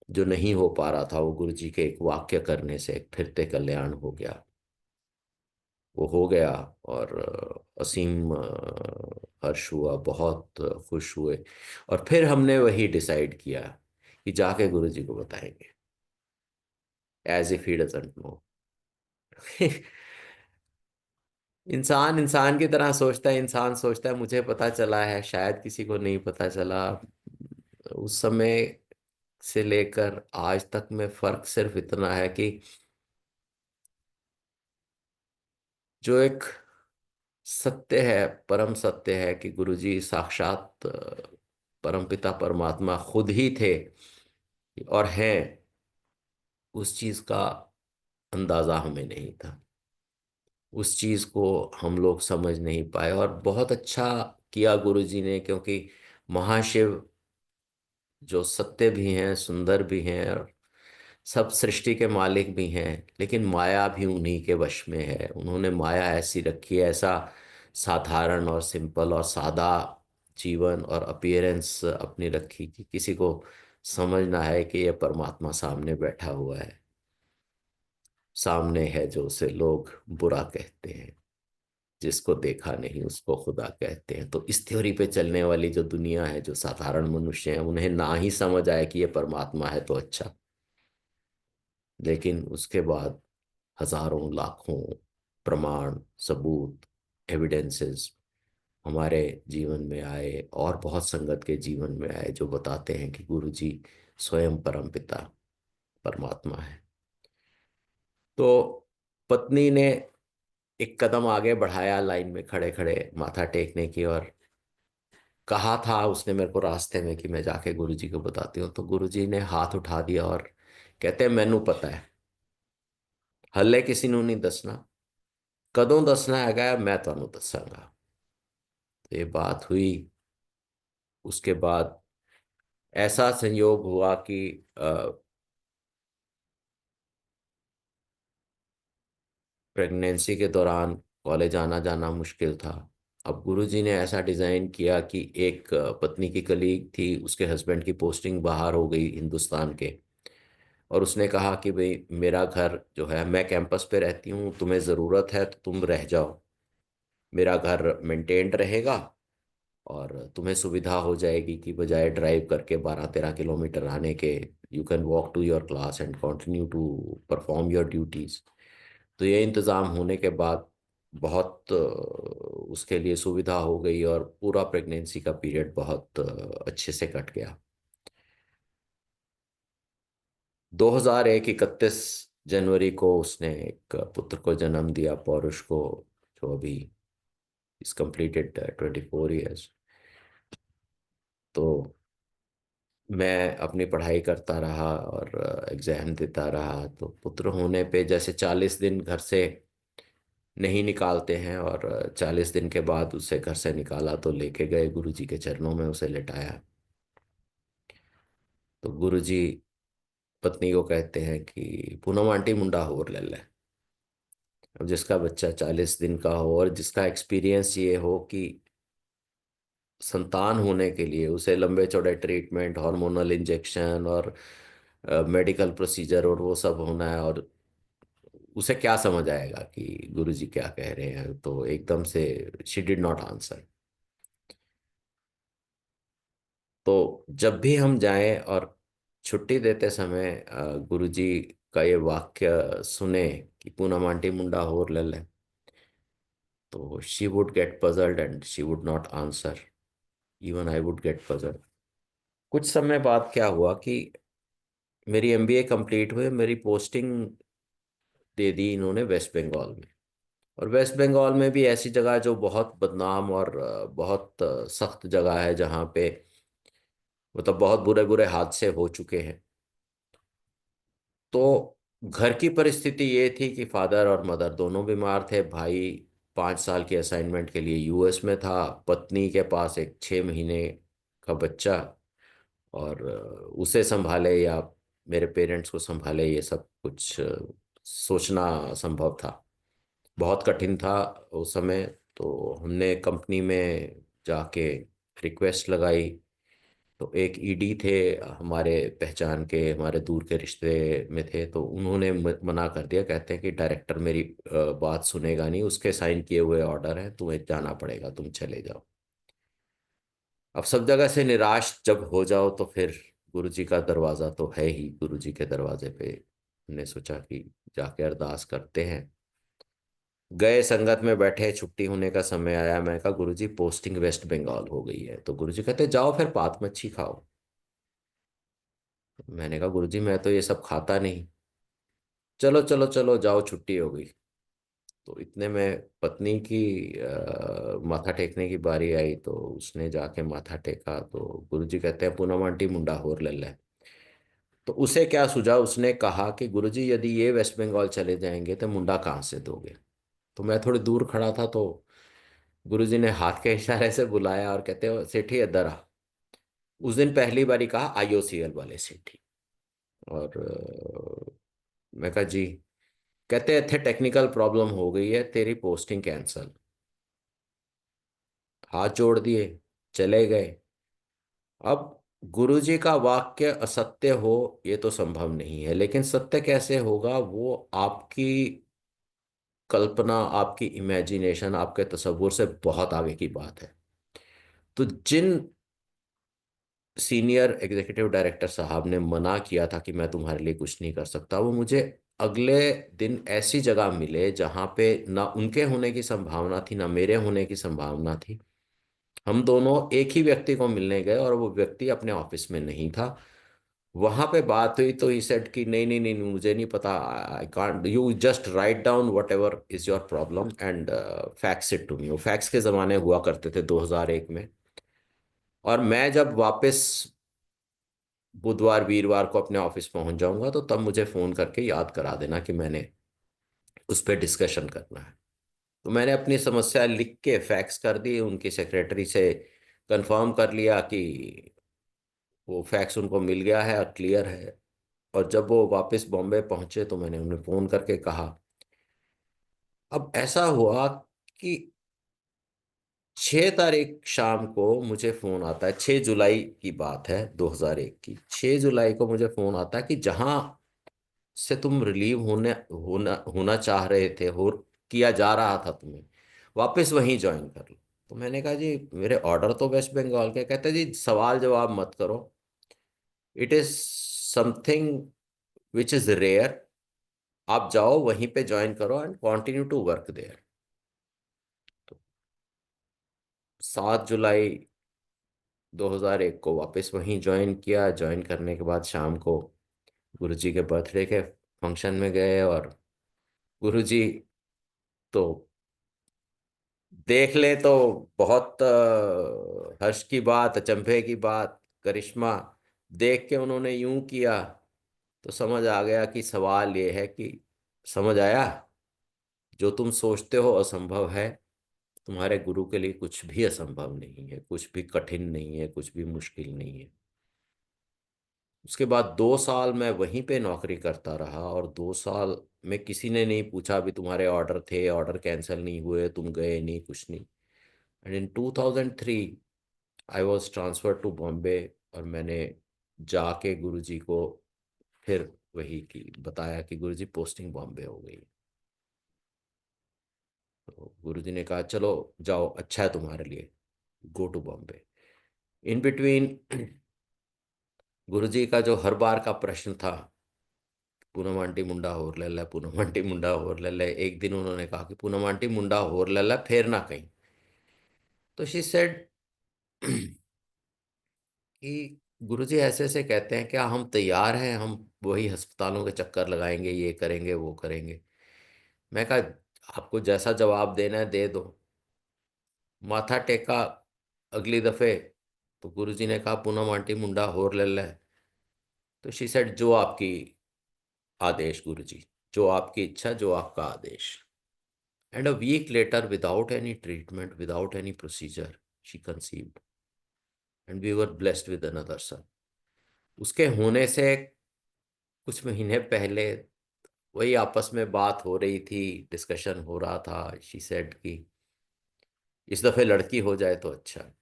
जो नहीं हो पा रहा था वो गुरुजी के एक वाक्य करने से एक फिरते कल्याण हो गया। वो हो गया, और असीम हर्ष हुआ, बहुत खुश हुए। और फिर हमने वही डिसाइड किया कि जाके गुरुजी को बताएंगे, as if he doesn't know. इंसान इंसान की तरह सोचता है, इंसान सोचता है मुझे पता चला है, शायद किसी को नहीं पता चला। उस समय से लेकर आज तक में फर्क सिर्फ इतना है कि जो एक सत्य है, परम सत्य है कि गुरुजी साक्षात परमपिता परमात्मा खुद ही थे और हैं, उस चीज का अंदाजा हमें नहीं था। उस चीज को हम लोग समझ नहीं पाए, और बहुत अच्छा किया गुरुजी ने, क्योंकि महाशिव जो सत्य भी हैं, सुंदर भी हैं, और सब सृष्टि के मालिक भी हैं, लेकिन माया भी उन्हीं के वश में है। उन्होंने माया ऐसी रखी है, ऐसा साधारण और सिंपल और सादा जीवन और अपीयरेंस अपनी रखी कि किसी को समझना है कि यह परमात्मा सामने बैठा हुआ है, सामने है, जो उसे लोग बुरा कहते हैं, जिसको देखा नहीं उसको खुदा कहते हैं। तो इस थ्योरी पे चलने वाली जो दुनिया है, जो साधारण मनुष्य हैं, उन्हें ना ही समझ आए कि ये परमात्मा है तो अच्छा। लेकिन उसके बाद हजारों लाखों प्रमाण, सबूत, एविडेंसेस हमारे जीवन में आए, और बहुत संगत के जीवन में आए, जो बताते हैं कि गुरु जी स्वयं परमपिता परमात्मा है। तो पत्नी ने एक कदम आगे बढ़ाया, लाइन में खड़े खड़े माथा टेकने की, और कहा था उसने मेरे को रास्ते में कि मैं जाके गुरुजी को बताती हूँ। तो गुरुजी ने हाथ उठा दिया और कहते हैं, मैनू पता है, हल्ले किसी ਨੂੰ नहीं दसना, कदों दसना हैगा मैं ਤੁਹਾਨੂੰ दसांगा। तो ये बात हुई। उसके बाद ऐसा संयोग हुआ कि प्रेगनेंसी के दौरान कॉलेज आना जाना मुश्किल था। अब गुरुजी ने ऐसा डिज़ाइन किया कि एक पत्नी की कलीग थी, उसके हस्बैंड की पोस्टिंग बाहर हो गई हिंदुस्तान के, और उसने कहा कि भाई मेरा घर जो है, मैं कैंपस पे रहती हूँ, तुम्हें ज़रूरत है तो तुम रह जाओ, मेरा घर मेंटेन्ड रहेगा, और तुम्हें सुविधा हो जाएगी कि बजाय ड्राइव करके 12-13 किलोमीटर आने के, you can walk to your class and continue to perform your duties. तो ये इंतज़ाम होने के बाद बहुत उसके लिए सुविधा हो गई, और पूरा प्रेगनेंसी का पीरियड बहुत अच्छे से कट गया। 2001 31 जनवरी को उसने एक पुत्र को जन्म दिया, पौरुष को, जो अभी इस कंप्लीटेड 24 ईयर्स। तो मैं अपनी पढ़ाई करता रहा और एग्ज़ाम देता रहा। तो पुत्र होने पे जैसे 40 दिन घर से नहीं निकालते हैं, और 40 दिन के बाद उसे घर से निकाला तो लेके गए गुरुजी के चरणों में, उसे लेटाया। तो गुरुजी पत्नी को कहते हैं कि पूनम आंटी मुंडा होर ले ले। अब जिसका बच्चा 40 दिन का हो और जिसका एक्सपीरियंस ये हो कि संतान होने के लिए उसे लंबे चौड़े ट्रीटमेंट, हार्मोनल इंजेक्शन और मेडिकल प्रोसीजर और वो सब होना है, और उसे क्या समझ आएगा कि गुरुजी क्या कह रहे हैं। तो एकदम से शी डिड नॉट आंसर। तो जब भी हम जाएं और छुट्टी देते समय गुरुजी का ये वाक्य सुने कि पूनम आंटी मुंडा होर ले ले, तो she would get puzzled and she would not answer. Even I would get puzzled. कुछ समय बाद क्या हुआ कि मेरी एमबीए कंप्लीट हुए, मेरी पोस्टिंग दे दी इन्होंने वेस्ट बंगाल में। और वेस्ट बंगाल में भी ऐसी जगह जो बहुत बदनाम और बहुत सख्त जगह है, जहाँ पे मतलब बहुत बुरे बुरे हादसे हो चुके हैं। तो घर की परिस्थिति ये थी कि फादर और मदर दोनों बीमार थे। भाई 5 साल की असाइनमेंट के लिए यूएस में था। पत्नी के पास एक 6 महीने का बच्चा, और उसे संभाले या मेरे पेरेंट्स को संभाले, ये सब कुछ सोचना असंभव था। बहुत कठिन था उस समय। तो हमने कंपनी में जाके रिक्वेस्ट लगाई। तो एक ईडी थे हमारे पहचान के, हमारे दूर के रिश्ते में थे, तो उन्होंने मना कर दिया। कहते हैं कि डायरेक्टर मेरी बात सुनेगा नहीं, उसके साइन किए हुए ऑर्डर है, तुम्हें जाना पड़ेगा, तुम चले जाओ। अब सब जगह से निराश जब हो जाओ तो फिर गुरुजी का दरवाज़ा तो है ही, गुरुजी के दरवाजे पे हमने सोचा कि जाके अरदास करते हैं। गए, संगत में बैठे, छुट्टी होने का समय आया। मैं कहा गुरुजी पोस्टिंग वेस्ट बंगाल हो गई है। तो गुरुजी कहते जाओ फिर पात मच्छी खाओ। मैंने कहा गुरुजी मैं तो ये सब खाता नहीं। चलो चलो चलो जाओ, छुट्टी हो गई। तो इतने में पत्नी की माथा टेकने की बारी आई, तो उसने जाके माथा टेका। तो गुरुजी कहते हैं पूनम आंटी मुंडा होर ले ले। तो उसे क्या सूझा, उसने कहा कि गुरुजी यदि ये वेस्ट बंगाल चले जाएंगे तो मुंडा कहाँ से दोगे। तो मैं थोड़ी दूर खड़ा था, तो गुरुजी ने हाथ के इशारे से बुलाया और कहते हो सेठी इधर आ। उस दिन पहली बारी कहा आईओसीएल वाले सेठी। और मैं कहा जी। कहते थे टेक्निकल प्रॉब्लम हो गई है, तेरी पोस्टिंग कैंसल। हाथ जोड़ दिए, चले गए। अब गुरुजी का वाक्य असत्य हो ये तो संभव नहीं है, लेकिन सत्य कैसे होगा, वो आपकी कल्पना, आपकी इमेजिनेशन, आपके तसव्वुर से बहुत आगे की बात है। तो जिन सीनियर एग्जीक्यूटिव डायरेक्टर साहब ने मना किया था कि मैं तुम्हारे लिए कुछ नहीं कर सकता, वो मुझे अगले दिन ऐसी जगह मिले जहां पे ना उनके होने की संभावना थी ना मेरे होने की संभावना थी। हम दोनों एक ही व्यक्ति को मिलने गए और वो व्यक्ति अपने ऑफिस में नहीं था। वहां पे बात हुई तो ही सेड कि नहीं नहीं नहीं, मुझे नहीं पता, I can't, you just write down whatever is your problem and fax it to me. वो फैक्स के ज़माने हुआ करते थे 2001 में। और मैं जब वापस बुधवार वीरवार को अपने ऑफिस पहुंच जाऊंगा तो तब मुझे फ़ोन करके याद करा देना कि मैंने उस पर डिस्कशन करना है। तो मैंने अपनी समस्या लिख के फैक्स कर दी, उनकी सेक्रेटरी से कंफर्म कर लिया कि वो फैक्स उनको मिल गया है और क्लियर है। और जब वो वापस बॉम्बे पहुंचे तो मैंने उन्हें फ़ोन करके कहा। अब ऐसा हुआ कि 6 तारीख शाम को मुझे फ़ोन आता है, 6 जुलाई की बात है 2001 की। 6 जुलाई को मुझे फ़ोन आता है कि जहां से तुम रिलीव होने होना होना चाह रहे थे, हो किया जा रहा था तुम्हें, वापस वहीं ज्वाइन कर लो। तो मैंने कहा जी मेरे ऑर्डर तो वेस्ट बंगाल के। कहते जी सवाल जवाब मत करो, it is something which is rare, आप जाओ वहीं पे ज्वाइन करो and continue to work there. तो 7 जुलाई 2001 को वापस वहीं ज्वाइन किया। ज्वाइन करने के बाद शाम को गुरुजी के बर्थडे के फंक्शन में गए। और गुरुजी तो देख ले तो बहुत हर्ष की बात, अचंभे की बात, करिश्मा देख के उन्होंने यूं किया। तो समझ आ गया कि सवाल ये है कि समझ आया, जो तुम सोचते हो असंभव है, तुम्हारे गुरु के लिए कुछ भी असंभव नहीं है, कुछ भी कठिन नहीं है, कुछ भी मुश्किल नहीं है। उसके बाद 2 साल मैं वहीं पे नौकरी करता रहा, और 2 साल में किसी ने नहीं पूछा भी तुम्हारे ऑर्डर थे, ऑर्डर कैंसिल नहीं हुए, तुम गए नहीं, कुछ नहीं। And in 2003 I was transfer to Bombay, और मैंने जाके गुरुजी को फिर वही की बताया कि गुरुजी पोस्टिंग बॉम्बे हो गई। तो गुरुजी ने कहा चलो जाओ, अच्छा है तुम्हारे लिए, go to Bombay. In between Guruji का जो हर बार का प्रश्न था, पूनम आंटी मुंडा होर ले ले, पूनम आंटी मुंडा होर ले ले, एक दिन उन्होंने कहा कि पूनम आंटी मुंडा होर ले ले, फिर ना कहीं। तो शी सेड कि गुरुजी ऐसे ऐसे कहते हैं, क्या हम तैयार हैं, हम वही अस्पतालों के चक्कर लगाएंगे, ये करेंगे वो करेंगे। मैं कहा आपको जैसा जवाब देना है दे दो। माथा टेका अगली दफे, तो गुरुजी ने कहा पूनम आंटी मुंडा होर ले ले। तो शी सेड जो आपकी आदेश गुरुजी, जो आपकी इच्छा, जो आपका आदेश। And a week later, without any treatment, without any procedure, she conceived, and we were blessed with another son. उसके होने से कुछ महीने पहले वही आपस में बात हो रही थी, डिस्कशन हो रहा था। शी सेड कि इस दफे लड़की हो जाए तो अच्छा है।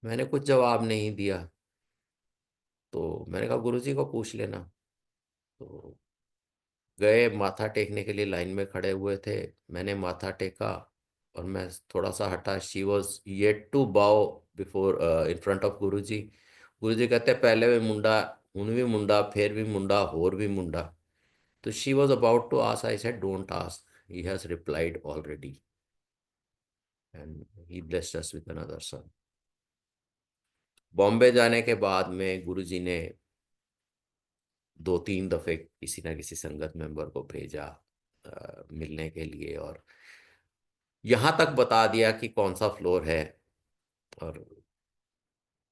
मैंने कुछ जवाब नहीं दिया। तो मैंने कहा गुरुजी को पूछ लेना। तो गए, माथा टेकने के लिए लाइन में खड़े हुए थे। मैंने माथा टेका और मैं थोड़ा सा हटा। शी वॉज येट टू बाउ बिफोर, इन फ्रंट ऑफ गुरुजी। गुरुजी कहते पहले भी मुंडा, हुन भी मुंडा, फिर भी मुंडा, होर भी मुंडा। तो she was about to ask, I said don't ask, he has replied already, and he blessed us with another son. Bombay जाने के बाद में गुरुजी ने 2-3 दफे किसी ना किसी संगत मेंबर को भेजा मिलने के लिए, और यहाँ तक बता दिया कि कौन सा फ्लोर है। और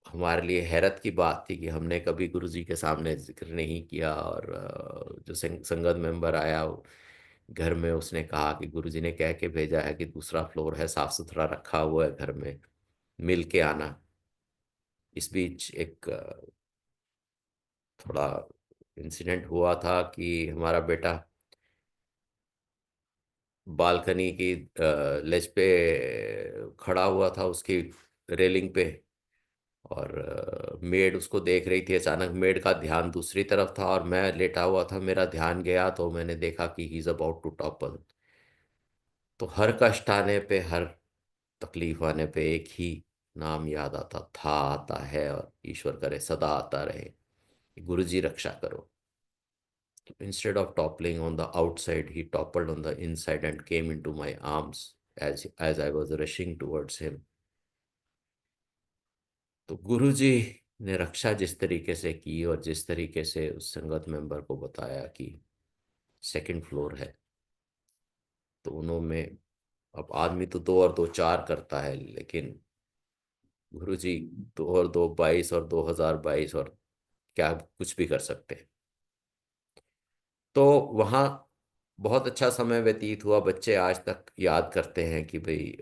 हमारे लिए हैरत की बात थी कि हमने कभी गुरुजी के सामने जिक्र नहीं किया। और जो संगत मेंबर आया घर में, उसने कहा कि गुरुजी ने कह के भेजा है कि दूसरा फ्लोर है, साफ सुथरा रखा हुआ है घर में, मिल के आना। इस बीच एक थोड़ा इंसिडेंट हुआ था कि हमारा बेटा बालकनी की लेज पे खड़ा हुआ था, उसकी रेलिंग पे, और मेड उसको देख रही थी। अचानक मेड का ध्यान दूसरी तरफ था और मैं लेटा हुआ था, मेरा ध्यान गया तो मैंने देखा कि he is about to topple. तो हर कष्ट आने पे, हर तकलीफ आने पे एक ही नाम याद आता था, आता है, और ईश्वर करे सदा आता रहे, गुरु जी रक्षा करो। Instead of toppling on the outside, he toppled on the inside and came into my arms as I was rushing towards him. तो गुरुजी ने रक्षा जिस तरीके से की, और जिस तरीके से उस संगत मेंबर को बताया कि सेकंड फ्लोर है, तो उन्होंने, अब आदमी तो 2 और 2 4 करता है, लेकिन गुरुजी 2 और 2 22, और 2022, और क्या कुछ भी कर सकते हैं। तो वहाँ बहुत अच्छा समय व्यतीत हुआ। बच्चे आज तक याद करते हैं कि भाई,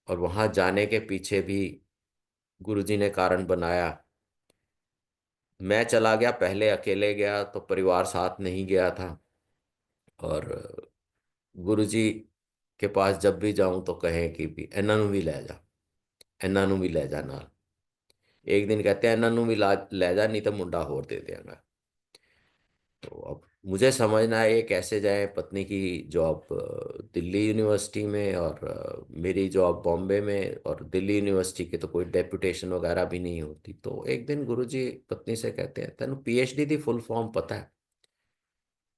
और वहाँ जाने के पीछे भी गुरुजी ने कारण बनाया। मैं चला गया पहले, अकेले गया तो परिवार साथ नहीं गया था। और गुरुजी के पास जब भी जाऊं तो कहें कि भी इन्हां नूं भी ले जा, इन्हां नूं भी ले जा नाल। एक दिन कहते हैं इन्हां नूं भी ले जा, नहीं तो मुंडा होर दे देंगे। तो अब मुझे समझना है ये कैसे जाए। पत्नी की जॉब दिल्ली यूनिवर्सिटी में, और मेरी जॉब बॉम्बे में, और दिल्ली यूनिवर्सिटी की तो कोई डेपुटेशन वगैरह भी नहीं होती। तो एक दिन गुरुजी पत्नी से कहते हैं तेन पीएचडी दी फुल फॉर्म पता है?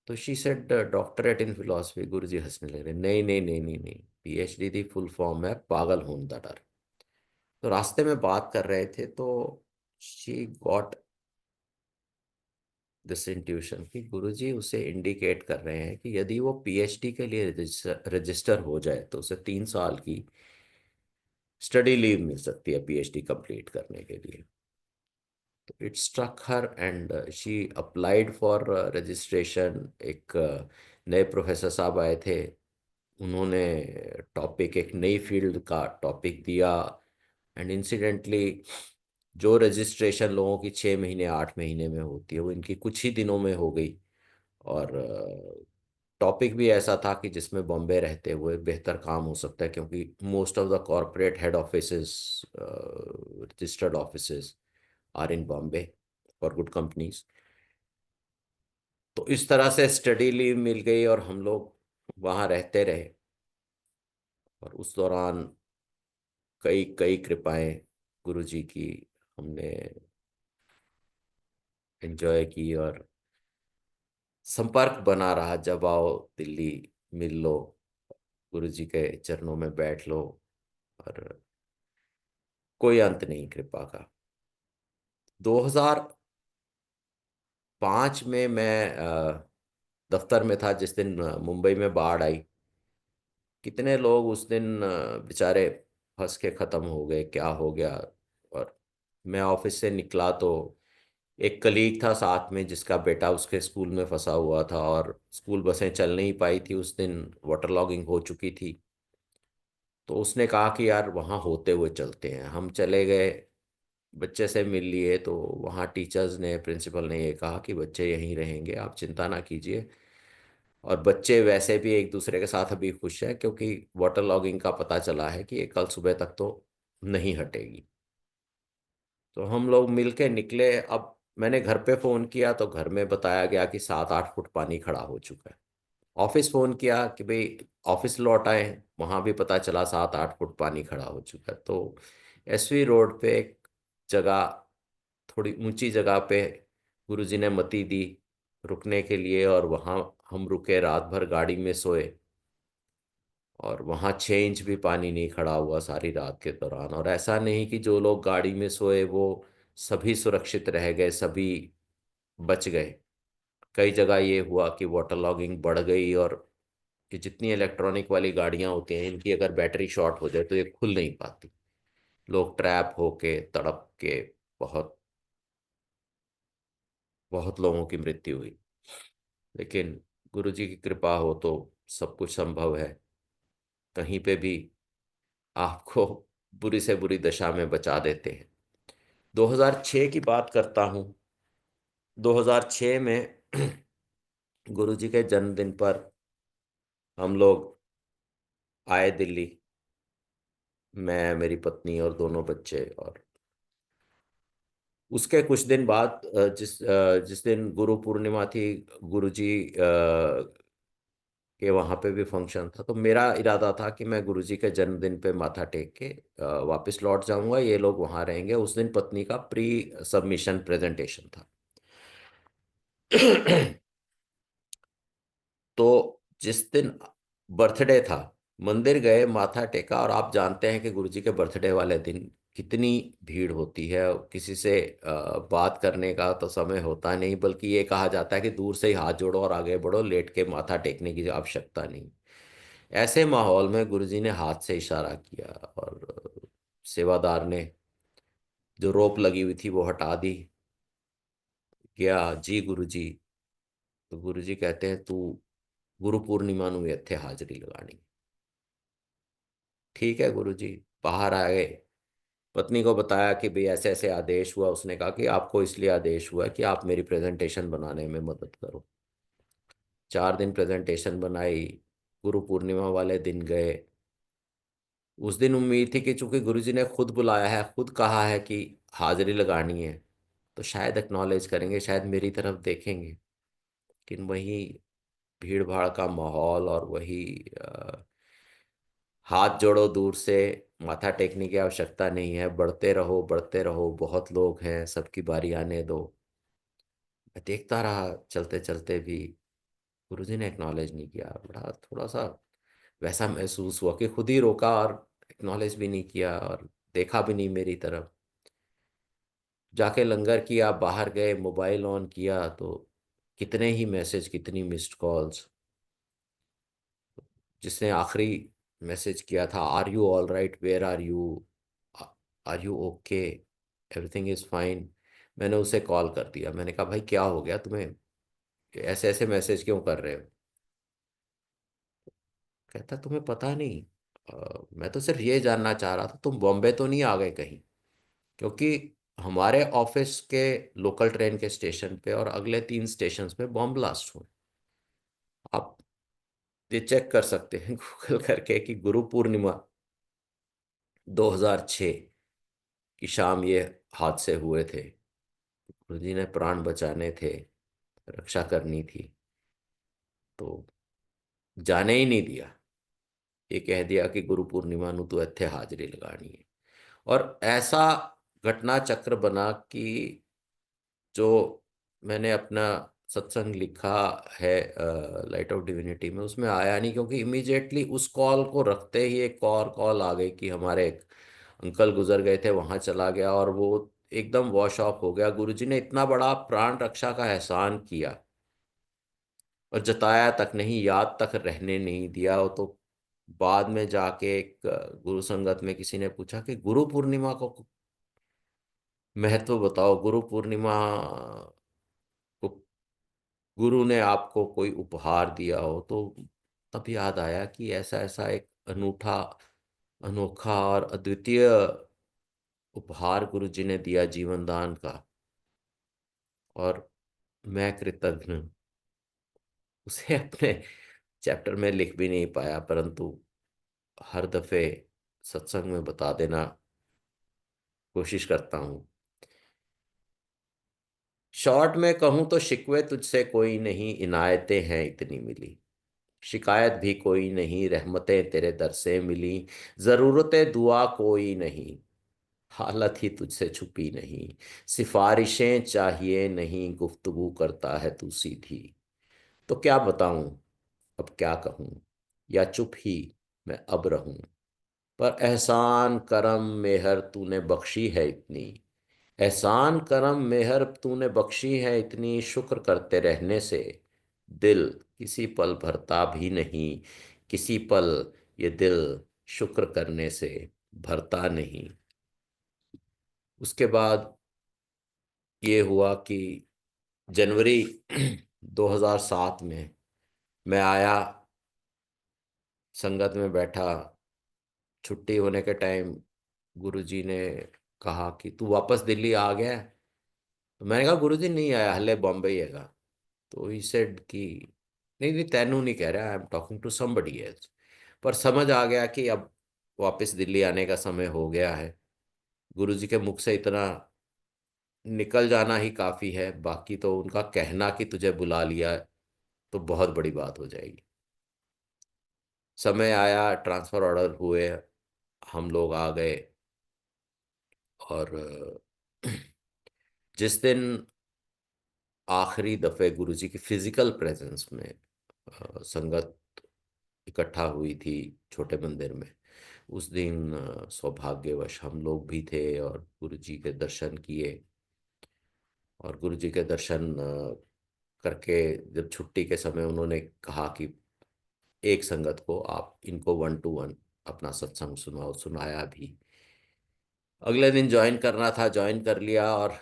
तो she said doctorate in philosophy. Guruji हंसने लगे, नहीं नहीं नहीं नहीं नहीं, पीएचडी दी फुल फॉर्म है पागल होने का डर। तो रास्ते में बात कर रहे थे तो शी गॉट दिस इंट्यूशन कि गुरुजी उसे इंडिकेट कर रहे हैं कि यदि वो पीएचडी के लिए रजिस्टर हो जाए तो उसे 3 साल की स्टडी लीव मिल सकती है पीएचडी कंप्लीट करने के लिए। तो it struck her and she applied for registration. एक नए प्रोफेसर साहब आए थे, उन्होंने टॉपिक, एक नई फील्ड का टॉपिक दिया, एंड इंसिडेंटली जो रजिस्ट्रेशन लोगों की 6 महीने 8 महीने में होती है वो इनकी कुछ ही दिनों में हो गई। और टॉपिक भी ऐसा था कि जिसमें बॉम्बे रहते हुए बेहतर काम हो सकता है, क्योंकि most of the corporate head offices, registered offices are in Bombay for good companies. तो इस तरह से स्टडी लीव मिल गई और हम लोग वहाँ रहते रहे। और उस दौरान कई कई कृपाएं गुरु जी की हमने एंजॉय की। और संपर्क बना रहा, जब आओ दिल्ली मिल लो, गुरु जी के चरणों में बैठ लो। और कोई अंत नहीं कृपा का। 2005 में मैं दफ्तर में था जिस दिन मुंबई में बाढ़ आई। कितने लोग उस दिन बेचारे फंस के खत्म हो गए, क्या हो गया। और मैं ऑफिस से निकला तो एक कलीग था साथ में जिसका बेटा उसके स्कूल में फंसा हुआ था, और स्कूल बसें चल नहीं पाई थी उस दिन, वाटर लॉगिंग हो चुकी थी। तो उसने कहा कि यार वहाँ होते हुए चलते हैं। हम चले गए, बच्चे से मिल लिए। तो वहाँ टीचर्स ने, प्रिंसिपल ने ये कहा कि बच्चे यहीं रहेंगे, आप चिंता ना कीजिए। और बच्चे वैसे भी एक दूसरे के साथ अभी खुश हैं, क्योंकि वाटर लॉगिंग का पता चला है कि ये कल सुबह तक तो नहीं हटेगी। तो हम लोग मिल के निकले। अब मैंने घर पे फ़ोन किया तो घर में बताया गया कि 7-8 फुट पानी खड़ा हो चुका है। ऑफिस फ़ोन किया कि भाई ऑफिस लौट आए, वहाँ भी पता चला 7-8 फुट पानी खड़ा हो चुका है। तो एसवी रोड पे एक जगह, थोड़ी ऊंची जगह पे गुरुजी ने मति दी रुकने के लिए। और वहाँ हम रुके, रात भर गाड़ी में सोए। और वहाँ 6 इंच भी पानी नहीं खड़ा हुआ सारी रात के दौरान। और ऐसा नहीं कि जो लोग गाड़ी में सोए वो सभी सुरक्षित रह गए, सभी बच गए। कई जगह ये हुआ कि वाटर लॉगिंग बढ़ गई, और कि जितनी इलेक्ट्रॉनिक वाली गाड़ियां होती हैं इनकी अगर बैटरी शॉर्ट हो जाए तो ये खुल नहीं पाती। लोग ट्रैप होके तड़प के, बहुत बहुत लोगों की मृत्यु हुई। लेकिन गुरु जी की कृपा हो तो सब कुछ संभव है। कहीं पे भी आपको बुरी से बुरी दशा में बचा देते हैं। 2006 की बात करता हूँ। 2006 में गुरु जी के जन्मदिन पर हम लोग आए दिल्ली, मैं, मेरी पत्नी और दोनों बच्चे। और उसके कुछ दिन बाद जिस दिन गुरु पूर्णिमा थी, गुरु जी के वहाँ पे भी फंक्शन था। तो मेरा इरादा था कि मैं गुरुजी के जन्मदिन पे माथा टेक के वापस लौट जाऊंगा, ये लोग वहाँ रहेंगे। उस दिन पत्नी का प्री सबमिशन प्रेजेंटेशन था। तो जिस दिन बर्थडे था, मंदिर गए, माथा टेका। और आप जानते हैं कि गुरुजी के बर्थडे वाले दिन कितनी भीड़ होती है। किसी से बात करने का तो समय होता नहीं, बल्कि ये कहा जाता है कि दूर से ही हाथ जोड़ो और आगे बढ़ो, लेट के माथा टेकने की आवश्यकता नहीं। ऐसे माहौल में गुरुजी ने हाथ से इशारा किया, और सेवादार ने जो रोप लगी हुई थी वो हटा दी। गया जी गुरुजी। तो गुरुजी कहते हैं तू गुरु पूर्णिमा ਨੂੰ ਇੱਥੇ हाजिरी लगानी। ठीक है गुरुजी। बाहर आ गए, पत्नी को बताया कि भाई ऐसे ऐसे आदेश हुआ। उसने कहा कि आपको इसलिए आदेश हुआ है कि आप मेरी प्रेजेंटेशन बनाने में मदद करो। 4 दिन प्रेजेंटेशन बनाई। गुरु पूर्णिमा वाले दिन गए। उस दिन उम्मीद थी कि चूंकि गुरुजी ने खुद बुलाया है, खुद कहा है कि हाजिरी लगानी है, तो शायद एक्नॉलेज करेंगे, शायद मेरी तरफ देखेंगे। लेकिन वही भीड़ भाड़ का माहौल, और वही हाथ जोड़ो दूर से, माथा टेकने की आवश्यकता नहीं है, बढ़ते रहो, बहुत लोग हैं, सबकी बारी आने दो। मैं देखता रहा, चलते चलते भी गुरुजी ने एक्नॉलेज नहीं किया। बड़ा थोड़ा सा वैसा महसूस हुआ कि खुद ही रोका और एक्नॉलेज भी नहीं किया, और देखा भी नहीं मेरी तरफ। जाके लंगर किया, बाहर गए, मोबाइल ऑन किया तो कितने ही मैसेज, कितनी मिस्ड कॉल्स। जिसने आखिरी मैसेज किया था, are you all right, where are you okay, everything is fine, मैंने उसे कॉल कर दिया। मैंने कहा भाई क्या हो गया तुम्हें, ऐसे ऐसे मैसेज क्यों कर रहे हो। कहता तुम्हें पता नहीं, मैं तो सिर्फ ये जानना चाह रहा था तुम बॉम्बे तो नहीं आ गए कहीं, क्योंकि हमारे ऑफिस के लोकल ट्रेन के स्टेशन पे और अगले 3 स्टेशन पे बॉम्ब ब्लास्ट हुए। आप ये चेक कर सकते हैं गूगल करके कि गुरु पूर्णिमा 2006 की शाम ये हादसे हुए थे। गुरु जी ने प्राण बचाने थे, रक्षा करनी थी, तो जाने ही नहीं दिया। ये कह दिया कि गुरु पूर्णिमा नु तो इत्थे हाजिरी लगानी है। और ऐसा घटना चक्र बना कि जो मैंने अपना सत्संग लिखा है लाइट ऑफ डिविनिटी में, उसमें आया नहीं, क्योंकि इमीडिएटली उस कॉल को रखते ही एक और कॉल आ गई कि हमारे एक अंकल गुजर गए थे, वहां चला गया, और वो एकदम वॉश ऑफ हो गया। गुरुजी ने इतना बड़ा प्राण रक्षा का एहसान किया और जताया तक नहीं, याद तक रहने नहीं दिया। वो तो बाद में जाके एक गुरु संगत में किसी ने पूछा कि गुरु पूर्णिमा को महत्व बताओ, गुरु पूर्णिमा को गुरु ने आपको कोई उपहार दिया हो। तो तब याद आया कि ऐसा ऐसा एक अनूठा, अनोखा और अद्वितीय उपहार गुरु जी ने दिया जीवन दान का, और मैं कृतज्ञ उसे अपने चैप्टर में लिख भी नहीं पाया, परंतु हर दफे सत्संग में बता देना कोशिश करता हूँ। शॉर्ट में कहूँ तो शिकवे तुझसे कोई नहीं, इनायतें हैं इतनी मिली। शिकायत भी कोई नहीं, रहमतें तेरे दर से मिली। जरूरतें दुआ कोई नहीं, हालत ही तुझसे छुपी नहीं। सिफारिशें चाहिए नहीं, गुफ्तगू करता है तू सीधी। तो क्या बताऊं, अब क्या कहूं, या चुप ही मैं अब रहूं। पर एहसान करम मेहर तूने बख्शी है इतनी। एहसान करम मेहर तूने बख्शी है इतनी, शुक्र करते रहने से दिल किसी पल भरता भी नहीं। किसी पल ये दिल शुक्र करने से भरता नहीं। उसके बाद ये हुआ कि जनवरी 2007 में मैं आया, संगत में बैठा, छुट्टी होने के टाइम गुरुजी ने कहा कि तू वापस दिल्ली आ गया है? तो मैंने कहा गुरुजी नहीं आया, हले बॉम्बे ही हैगा। तो ही सेड कि नहीं नहीं, तेनू नहीं कह रहा, I am talking to somebody else. पर समझ आ गया कि अब वापस दिल्ली आने का समय हो गया है। गुरुजी के मुख से इतना निकल जाना ही काफ़ी है, बाकी तो उनका कहना कि तुझे बुला लिया तो बहुत बड़ी बात हो जाएगी। समय आया, ट्रांसफ़र ऑर्डर हुए, हम लोग आ गए। और जिस दिन आखिरी दफ़े गुरुजी की फिजिकल प्रेजेंस में संगत इकट्ठा हुई थी छोटे मंदिर में, उस दिन सौभाग्यवश हम लोग भी थे और गुरुजी के दर्शन किए। और गुरुजी के दर्शन करके जब छुट्टी के समय उन्होंने कहा कि एक संगत को आप इनको 1 to 1 अपना सत्संग सुनाओ, सुनाया भी। अगले दिन ज्वाइन करना था, ज्वाइन कर लिया। और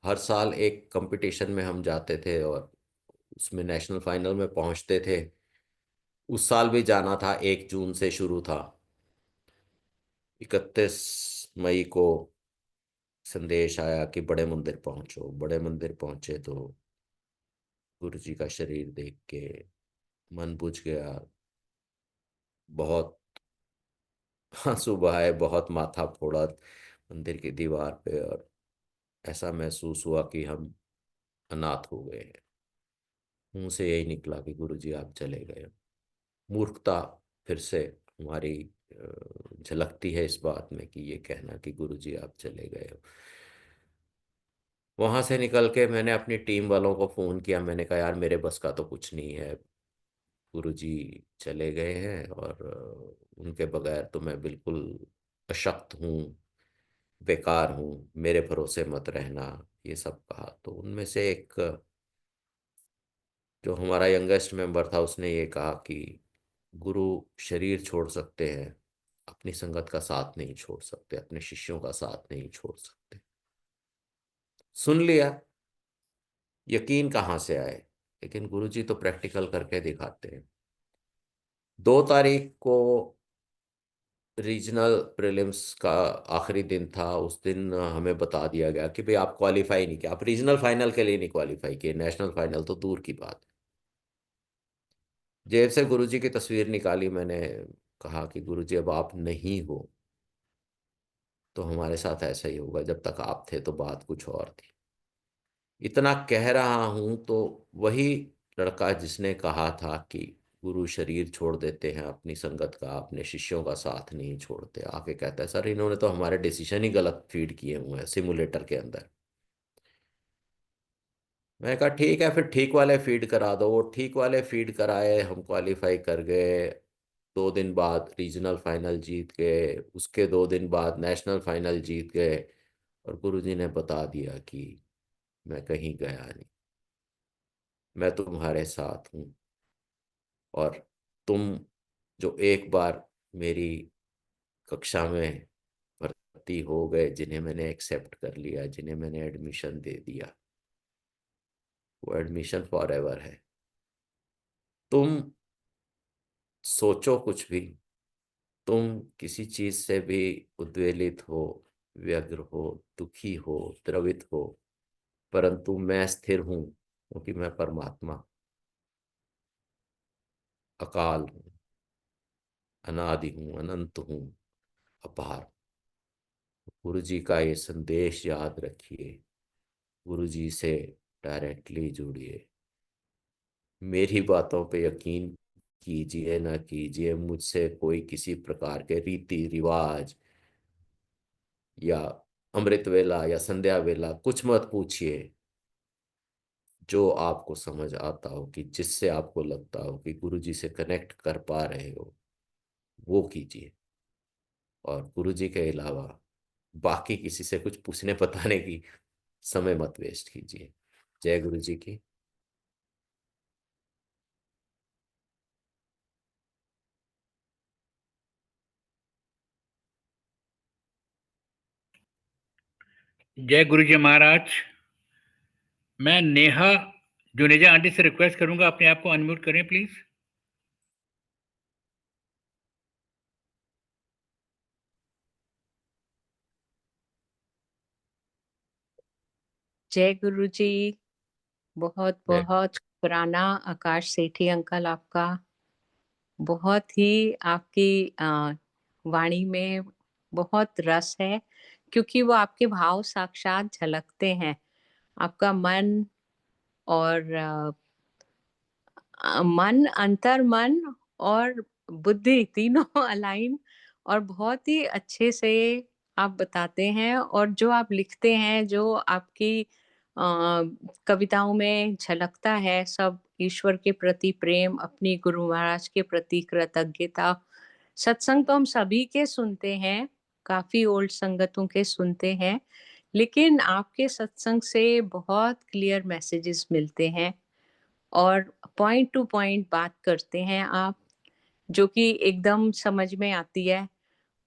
हर साल एक कंपटीशन में हम जाते थे और उसमें नेशनल फाइनल में पहुंचते थे। उस साल भी जाना था, 1 जून से शुरू था। 31 मई को संदेश आया कि बड़े मंदिर पहुंचो। बड़े मंदिर पहुंचे तो गुरु जी का शरीर देख के मन बुझ गया। बहुत आंसू बहाए, बहुत माथा फोड़ा मंदिर की दीवार पे, और ऐसा महसूस हुआ कि हम अनाथ हो गए हैं। मुंह से यही निकला कि गुरु जी आप चले गए। मूर्खता फिर से हमारी झलकती है इस बात में कि ये कहना कि गुरु जी आप चले गए हो। वहां से निकल के मैंने अपनी टीम वालों को फ़ोन किया। मैंने कहा यार मेरे बस का तो कुछ नहीं है, गुरुजी चले गए हैं और उनके बगैर तो मैं बिल्कुल अशक्त हूँ, बेकार हूँ, मेरे भरोसे मत रहना, ये सब कहा। तो उनमें से एक जो हमारा यंगेस्ट मेंबर था उसने ये कहा कि गुरु शरीर छोड़ सकते हैं, अपनी संगत का साथ नहीं छोड़ सकते, अपने शिष्यों का साथ नहीं छोड़ सकते। सुन लिया, यकीन कहाँ से आए, लेकिन गुरुजी तो प्रैक्टिकल करके दिखाते हैं। 2 तारीख को रीजनल प्रीलिम्स का आखिरी दिन था, उस दिन हमें बता दिया गया कि भाई आप क्वालिफाई नहीं किया, आप रीजनल फाइनल के लिए नहीं क्वालिफाई किए, नेशनल फाइनल तो दूर की बात। जेब से गुरुजी की तस्वीर निकाली मैंने, कहा कि गुरुजी अब आप नहीं हो तो हमारे साथ ऐसा ही होगा, जब तक आप थे तो बात कुछ और थी। इतना कह रहा हूं तो वही लड़का जिसने कहा था कि गुरु शरीर छोड़ देते हैं अपनी संगत का, अपने शिष्यों का साथ नहीं छोड़ते, आके कहता है सर इन्होंने तो हमारे डिसीजन ही गलत फीड किए हुए हैं सिमुलेटर के अंदर। मैं कहा ठीक है फिर ठीक वाले फीड करा दो। वो ठीक वाले फीड कराए, हम क्वालिफाई कर गए। 2 दिन बाद रीजनल फाइनल जीत गए, उसके 2 दिन बाद नेशनल फाइनल जीत गए। और गुरुजी ने बता दिया कि मैं कहीं गया नहीं, मैं तुम्हारे साथ हूँ। और तुम जो एक बार मेरी कक्षा में भर्ती हो गए, जिन्हें मैंने एक्सेप्ट कर लिया, जिन्हें मैंने एडमिशन दे दिया, वो एडमिशन फॉर एवर है। तुम सोचो कुछ भी, तुम किसी चीज से भी उद्वेलित हो, व्यग्र हो, दुखी हो, द्रवित हो, परंतु मैं स्थिर हूं क्योंकि मैं परमात्मा अकाल हूँ, अनादि हूँ, अनंत हूँ, अपार। गुरु जी का ये संदेश याद रखिए, गुरु जी से डायरेक्टली जुड़िए, मेरी बातों पे यकीन कीजिए ना कीजिए, मुझसे कोई किसी प्रकार के रीति रिवाज या अमृत वेला या संध्या वेला कुछ मत पूछिए। जो आपको समझ आता हो, कि जिससे आपको लगता हो कि गुरु जी से कनेक्ट कर पा रहे हो, वो कीजिए। और गुरु जी के अलावा बाकी किसी से कुछ पूछने बताने की समय मत वेस्ट कीजिए। जय गुरु जी की। जय गुरु जी महाराज। मैं नेहा जुनेजा आंटी से रिक्वेस्ट करूंगा अपने आप को अनम्यूट करें प्लीज। जय गुरु जी। बहुत जय। बहुत शुक्राना आकाश सेठी अंकल आपका। बहुत ही आपकी वाणी में बहुत रस है, क्योंकि वो आपके भाव साक्षात झलकते हैं। आपका मन और मन, अंतर मन और बुद्धि तीनों अलाइन, और बहुत ही अच्छे से आप बताते हैं। और जो आप लिखते हैं, जो आपकी कविताओं में झलकता है, सब ईश्वर के प्रति प्रेम, अपनी गुरु महाराज के प्रति कृतज्ञता। सत्संग तो हम सभी के सुनते हैं, काफी ओल्ड संगतों के सुनते हैं, लेकिन आपके सत्संग से बहुत क्लियर मैसेजेस मिलते हैं और पॉइंट टू पॉइंट बात करते हैं आप, जो कि एकदम समझ में आती है।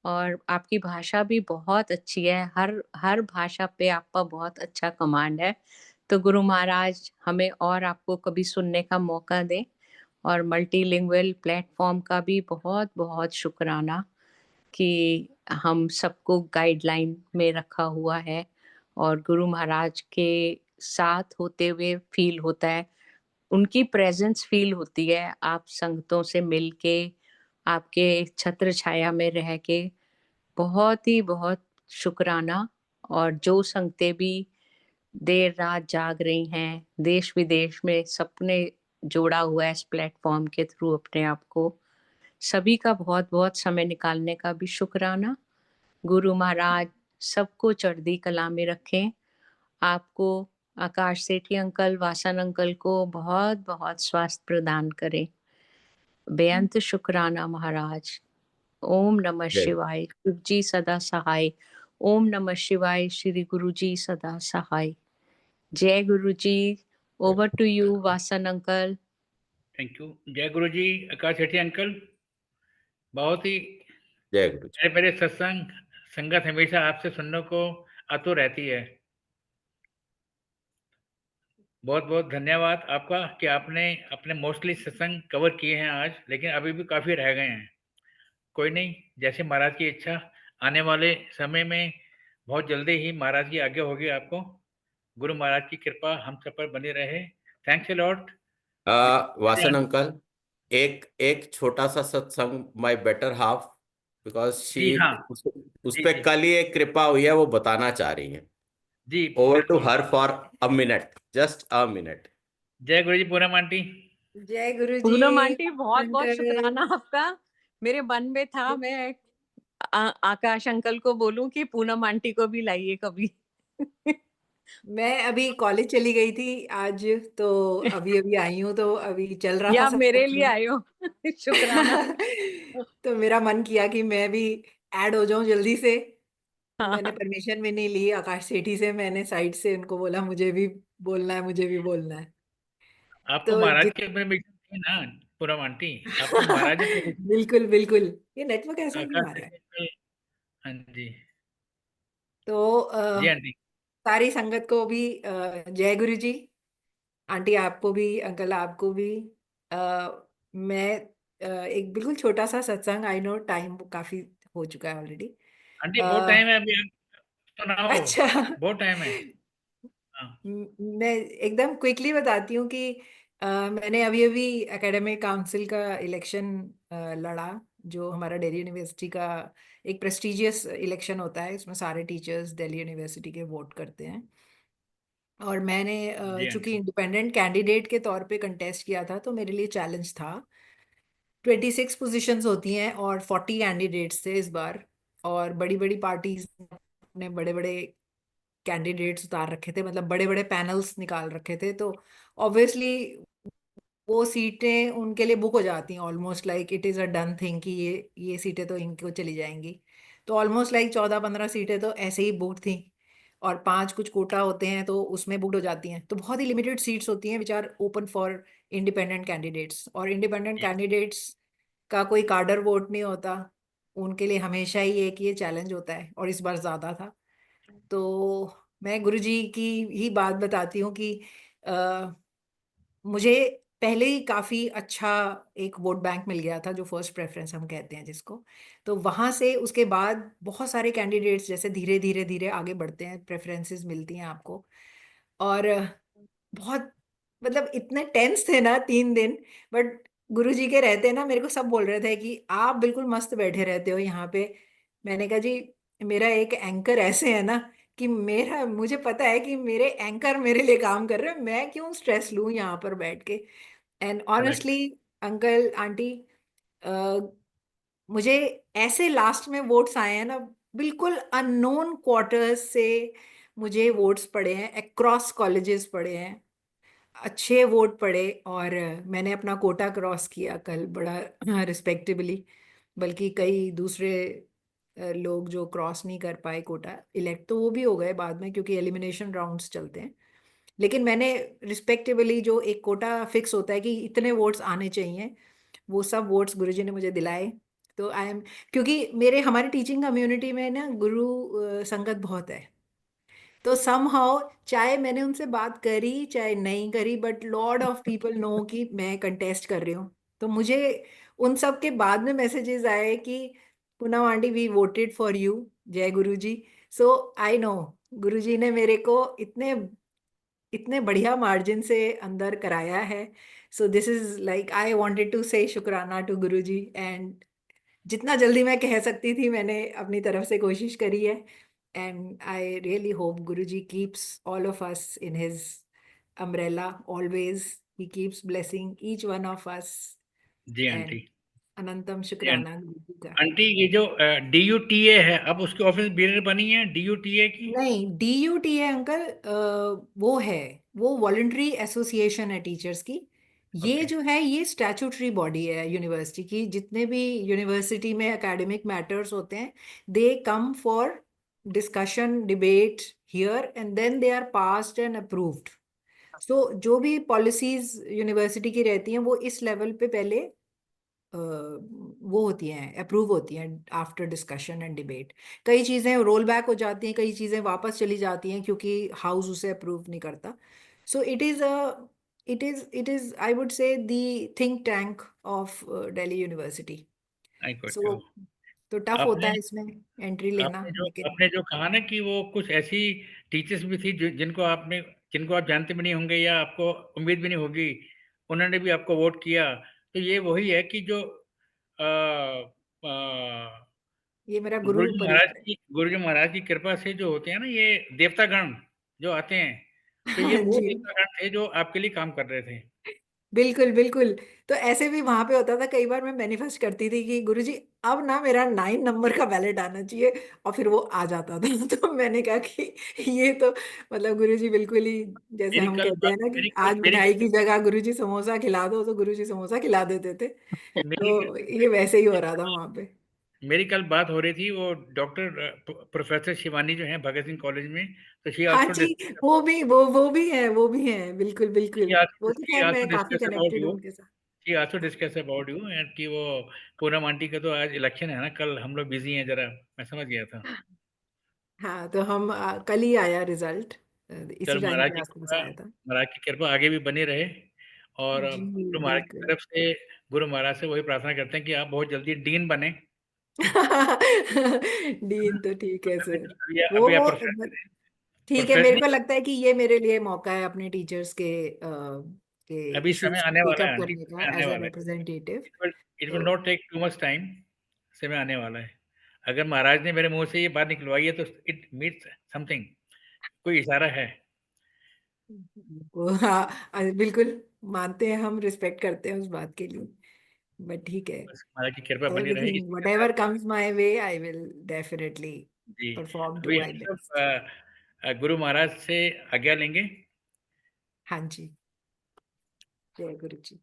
और आपकी भाषा भी बहुत अच्छी है, हर हर भाषा पे आपका बहुत अच्छा कमांड है। तो गुरु महाराज हमें और आपको कभी सुनने का मौका दें। और मल्टीलिंगुअल प्लेटफॉर्म का भी बहुत बहुत शुक्राना कि हम सबको गाइडलाइन में रखा हुआ है, और गुरु महाराज के साथ होते हुए फील होता है, उनकी प्रेजेंस फील होती है, आप संगतों से मिलके, आपके छत्र छाया में रह के। बहुत ही बहुत शुक्राना। और जो संगतें भी देर रात जाग रही हैं, देश विदेश में सबने जोड़ा हुआ है इस प्लेटफॉर्म के थ्रू अपने आप को, सभी का बहुत बहुत समय निकालने का भी शुक्राना। गुरु महाराज सबको चढ़ती कला में रखें। आपको, आकाश सेठी अंकल, वासन अंकल को बहुत बहुत स्वास्थ्य प्रदान करें। बेअंत शुक्राना महाराज। ओम नमः जय। शिवाय। शिव जी सदा सहाय। ओम नमः शिवाय। श्री गुरु जी सदा सहाय। जय Guru ji. Over to you Vasan uncle. Thank you. जय गुरु जी। आकाश सेठी अंकल, बहुत ही जय गुरु जी। मेरे मेरे सत्संग संगत हमेशा आपसे सुनने को आतुर रहती है। बहुत बहुत धन्यवाद आपका कि आपने अपने मोस्टली सत्संग कवर किए हैं आज, लेकिन अभी भी काफ़ी रह गए हैं। कोई नहीं, जैसे महाराज की इच्छा, आने वाले समय में बहुत जल्दी ही महाराज की आज्ञा होगी आपको। गुरु महाराज की कृपा हम सब पर बनी रहे। Thanks a lot. Vasan uncle, एक एक छोटा सा सत्संग, my better half, because she, जी हाँ, उस जी पे जी कल ही एक कृपा हुई है, वो बताना चाह रही है। जी, ओवर टू बिल्कुल। Her for a minute, just a minute. जय गुरु जी। पूनम आंटी। जय गुरु जी। पूनम आंटी, बहुत बहुत अंकल शुक्राना आपका। मेरे मन में था मैं आकाश अंकल को बोलूं कि पूनम आंटी को भी लाइए कभी। मैं अभी कॉलेज चली गई थी आज, तो अभी अभी आई हूँ, तो अभी चल रहा या था आप सब मेरे लिए कुछ। आए हो। शुक्राना। तो मेरा मन किया कि मैं भी ऐड हो जाऊं जल्दी से। तो मैंने हाँ, परमिशन भी नहीं ली आकाश सेठी से, मैंने साइड से उनको बोला मुझे भी बोलना है, मुझे भी बोलना है। आपको तो महाराज जित के परमिशन थी ना पूनम आंटी? आपको महाराज ने परमिशन दी? बिल्कुल बिल्कुल। ये नेटवर्क ऐसा क्यों आकाश आ रहा है? अंकल। हाँ जी। तो जी आंटी। सारी संगत को भी जय गुरु जी। आंटी आपको भी, अंकल आपको भी। मैं एक बिल्कुल छोटा सा सत्संग, आई नो टाइम काफी हो चुका है ऑलरेडी। आंटी बहुत टाइम है अभी, आप सुनाओ। अच्छा। बहुत टाइम है। हाँ मैं एकदम क्विकली बताती हूँ कि मैंने अभी अभी एकेडमिक काउंसिल का इलेक्शन लड़ा, जो हमारा दिल्ली यूनिवर्सिटी का एक प्रेस्टिजियस इलेक्शन होता है। इसमें सारे टीचर्स दिल्ली यूनिवर्सिटी के वोट करते हैं। और मैंने जी चूंकि आंटी। इंडिपेंडेंट कैंडिडेट के तौर पे कंटेस्ट किया था, तो मेरे लिए चैलेंज था। 26 पोजीशंस होती हैं और 40 कैंडिडेट्स थे इस बार। और बड़ी बड़ी पार्टीज ने बड़े बड़े कैंडिडेट्स उतार रखे थे, मतलब बड़े बड़े पैनल्स निकाल रखे थे। तो ऑब्वियसली वो सीटें उनके लिए बुक हो जाती हैं, almost like it is a done thing कि ये सीटें तो इनको चली जाएंगी। तो ऑलमोस्ट लाइक 14-15 सीटें तो ऐसे ही बुक थी। और 5 कुछ कोटा होते हैं तो उसमें बुक हो जाती हैं। तो बहुत ही लिमिटेड सीट्स होती हैं which are open for independent candidates. और इंडिपेंडेंट जी कैंडिडेट्स का कोई कार्डर वोट नहीं होता, उनके लिए हमेशा ही एक ये चैलेंज होता है, और इस बार ज़्यादा था। तो मैं गुरुजी की ही बात बताती हूँ कि मुझे पहले ही काफी अच्छा एक वोट बैंक मिल गया था, जो फर्स्ट प्रेफरेंस हम कहते हैं जिसको। तो वहां से उसके बाद बहुत सारे कैंडिडेट्स जैसे धीरे धीरे धीरे आगे बढ़ते हैं, प्रेफरेंसेस मिलती हैं आपको। और बहुत, मतलब इतने टेंस थे ना 3 दिन। बट गुरुजी के रहते ना, मेरे को सब बोल रहे थे कि आप बिल्कुल मस्त बैठे रहते हो यहाँ पे। मैंने कहा जी, मेरा एक एंकर ऐसे है ना कि मेरा, मुझे पता है कि मेरे एंकर मेरे लिए काम कर रहे हैं, मैं क्यों स्ट्रेस लूं यहाँ पर बैठ के। And correct. Honestly uncle aunty, मुझे ऐसे लास्ट में वोट्स आए हैं ना, बिल्कुल अननोन क्वार्टर्स से मुझे वोट्स पड़े हैं, अक्रॉस कॉलेजेस पड़े हैं, अच्छे वोट पड़े। और मैंने अपना कोटा क्रॉस किया कल बड़ा रिस्पेक्टेबली। बल्कि कई दूसरे लोग जो क्रॉस नहीं कर पाए कोटा, इलेक्ट तो वो भी हो गए बाद में क्योंकि एलिमिनेशन राउंड्स चलते हैं। लेकिन मैंने रिस्पेक्टेबली, जो एक कोटा फिक्स होता है कि इतने वोट्स आने चाहिए, वो सब वोट्स गुरुजी ने मुझे दिलाए। तो आई एम, क्योंकि मेरे हमारी टीचिंग कम्युनिटी में ना गुरु संगत बहुत है। तो समहाउ, चाहे मैंने उनसे बात करी चाहे नहीं करी, but Lord of people know कि मैं कंटेस्ट कर रही हूँ। तो मुझे उन सब के बाद में मैसेजेस आए कि Poonam aunty we voted for you, जय गुरु जी। सो आई नो गुरु जी ने मेरे को इतने इतने बढ़िया मार्जिन से अंदर कराया है। So this is like I wanted to say शुक्राना टू गुरु जी। एंड जितना जल्दी मैं कह सकती थी मैंने अपनी तरफ से कोशिश करी है। And I really hope Guru ji keeps all of us in his umbrella always. He keeps blessing each one of us. जी aunty. And Anantam ji aunty. शुक्राना गुरु जी का। आंटी, ये जो DUTA है, अब उसके ऑफिस बियर बनी है DUTA की? नहीं, DUT है अंकल, वो है, वो वॉलंटरी एसोसिएशन है टीचर्स की। ये ओके। जो है ये स्टैट्यूटरी बॉडी है यूनिवर्सिटी की। जितने भी यूनिवर्सिटी में एकेडमिक मैटर्स होते हैं, they come for discussion debate here and then they are passed and approved. So जो भी पॉलिसीज यूनिवर्सिटी की रहती हैं वो इस लेवल पे पहले वो होती हैं, अप्रूव होती हैं आफ्टर डिस्कशन एंड डिबेट। कई चीज़ें रोल बैक हो जाती हैं, कई चीज़ें वापस चली जाती हैं क्योंकि हाउस उसे अप्रूव नहीं करता। So it is I would say the think tank of Delhi university. I got so you. तो टफ होता आपने है इसमें एंट्री लेना, लेकिन आपने जो कहा ना कि वो कुछ ऐसी टीचर्स भी थी जिनको आप जानते भी नहीं होंगे या आपको उम्मीद भी नहीं होगी, उन्होंने भी आपको वोट किया, तो ये वही है कि जो ये मेरा गुरु परिवार है। गुरुजी महाराज की कृपा से जो होते हैं ना, ये देवतागण जो आते हैं, तो ये हाँ वो जी, देवतागण थे जो आपके लिए काम कर रहे थे। बिल्कुल बिल्कुल। तो ऐसे भी वहां पे होता था, कई बार मैं मैनिफेस्ट करती थी कि गुरुजी अब ना मेरा 9 नंबर का बैलेट आना चाहिए, और फिर वो आ जाता था। तो मैंने कहा कि ये तो मतलब गुरुजी बिल्कुल ही, जैसे मेरी हम कल कहते बात हैं ना कि मेरी कल आज मेरी मिठाई की जगह गुरुजी समोसा खिला दो, तो गुरुजी समोसा खिला देते थे। मेरी तो ये वैसे ही हो रहा था वहां पे। मेरी कल बात हो रही थी, वो डॉक्टर प्रोफेसर शिवानी जो है भगत सिंह कॉलेज में, तो शी हाँ आल्सो जी, वो भी है बिल्कुल बिल्कुल। वो तो शी खैर आल्सो मैं काफी डिस्कस अबाउट कनेक्टेड हूँ यू उनके साथ। She also discuss about you and कि वो पूनम आंटी का तो आज इलेक्शन है ना, कल हम लोग बिजी हैं जरा, मैं समझ गया था। हाँ, तो हम कल ही आया रिजल्ट, चल इसी टाइम पे आसपास आया था। महाराज की कृपा आगे भी बनी रहे, और जी गुरु महाराज की बिल्कुल। तरफ से गुरु महाराज से वही प्रार्थना करते हैं कि आप बहुत जल्दी डीन बने। डीन तो ठीक है सर। अभी आप वो प्रोफेसर हैं, ठीक है, प्रोफेसर मेरे नहीं, को लगता है कि ये मेरे लिए मौका है अपने टीचर्स के अभी समय इश्यूज को आने वाला टेकअप है आंटी, करने का समय आने एज अ वाला है। रिप्रेजेंटेटिव। इट विल तो not take too much time, समय आने वाला है। अगर महाराज ने मेरे मुंह से ये बात निकलवाई है तो इट मीन्स समथिंग, कोई इशारा है। हाँ, बिल्कुल मानते हैं, हम रिस्पेक्ट करते हैं उस बात के लिए। बट ठीक है, बस महाराज की कृपा बनी रहे एवरीथिंग इसी के whatever साथ। comes my way I will definitely ji, perform to अभी my हम best। सब गुरु महाराज से आज्ञा लेंगे। हाँ जी, जय गुरु जी।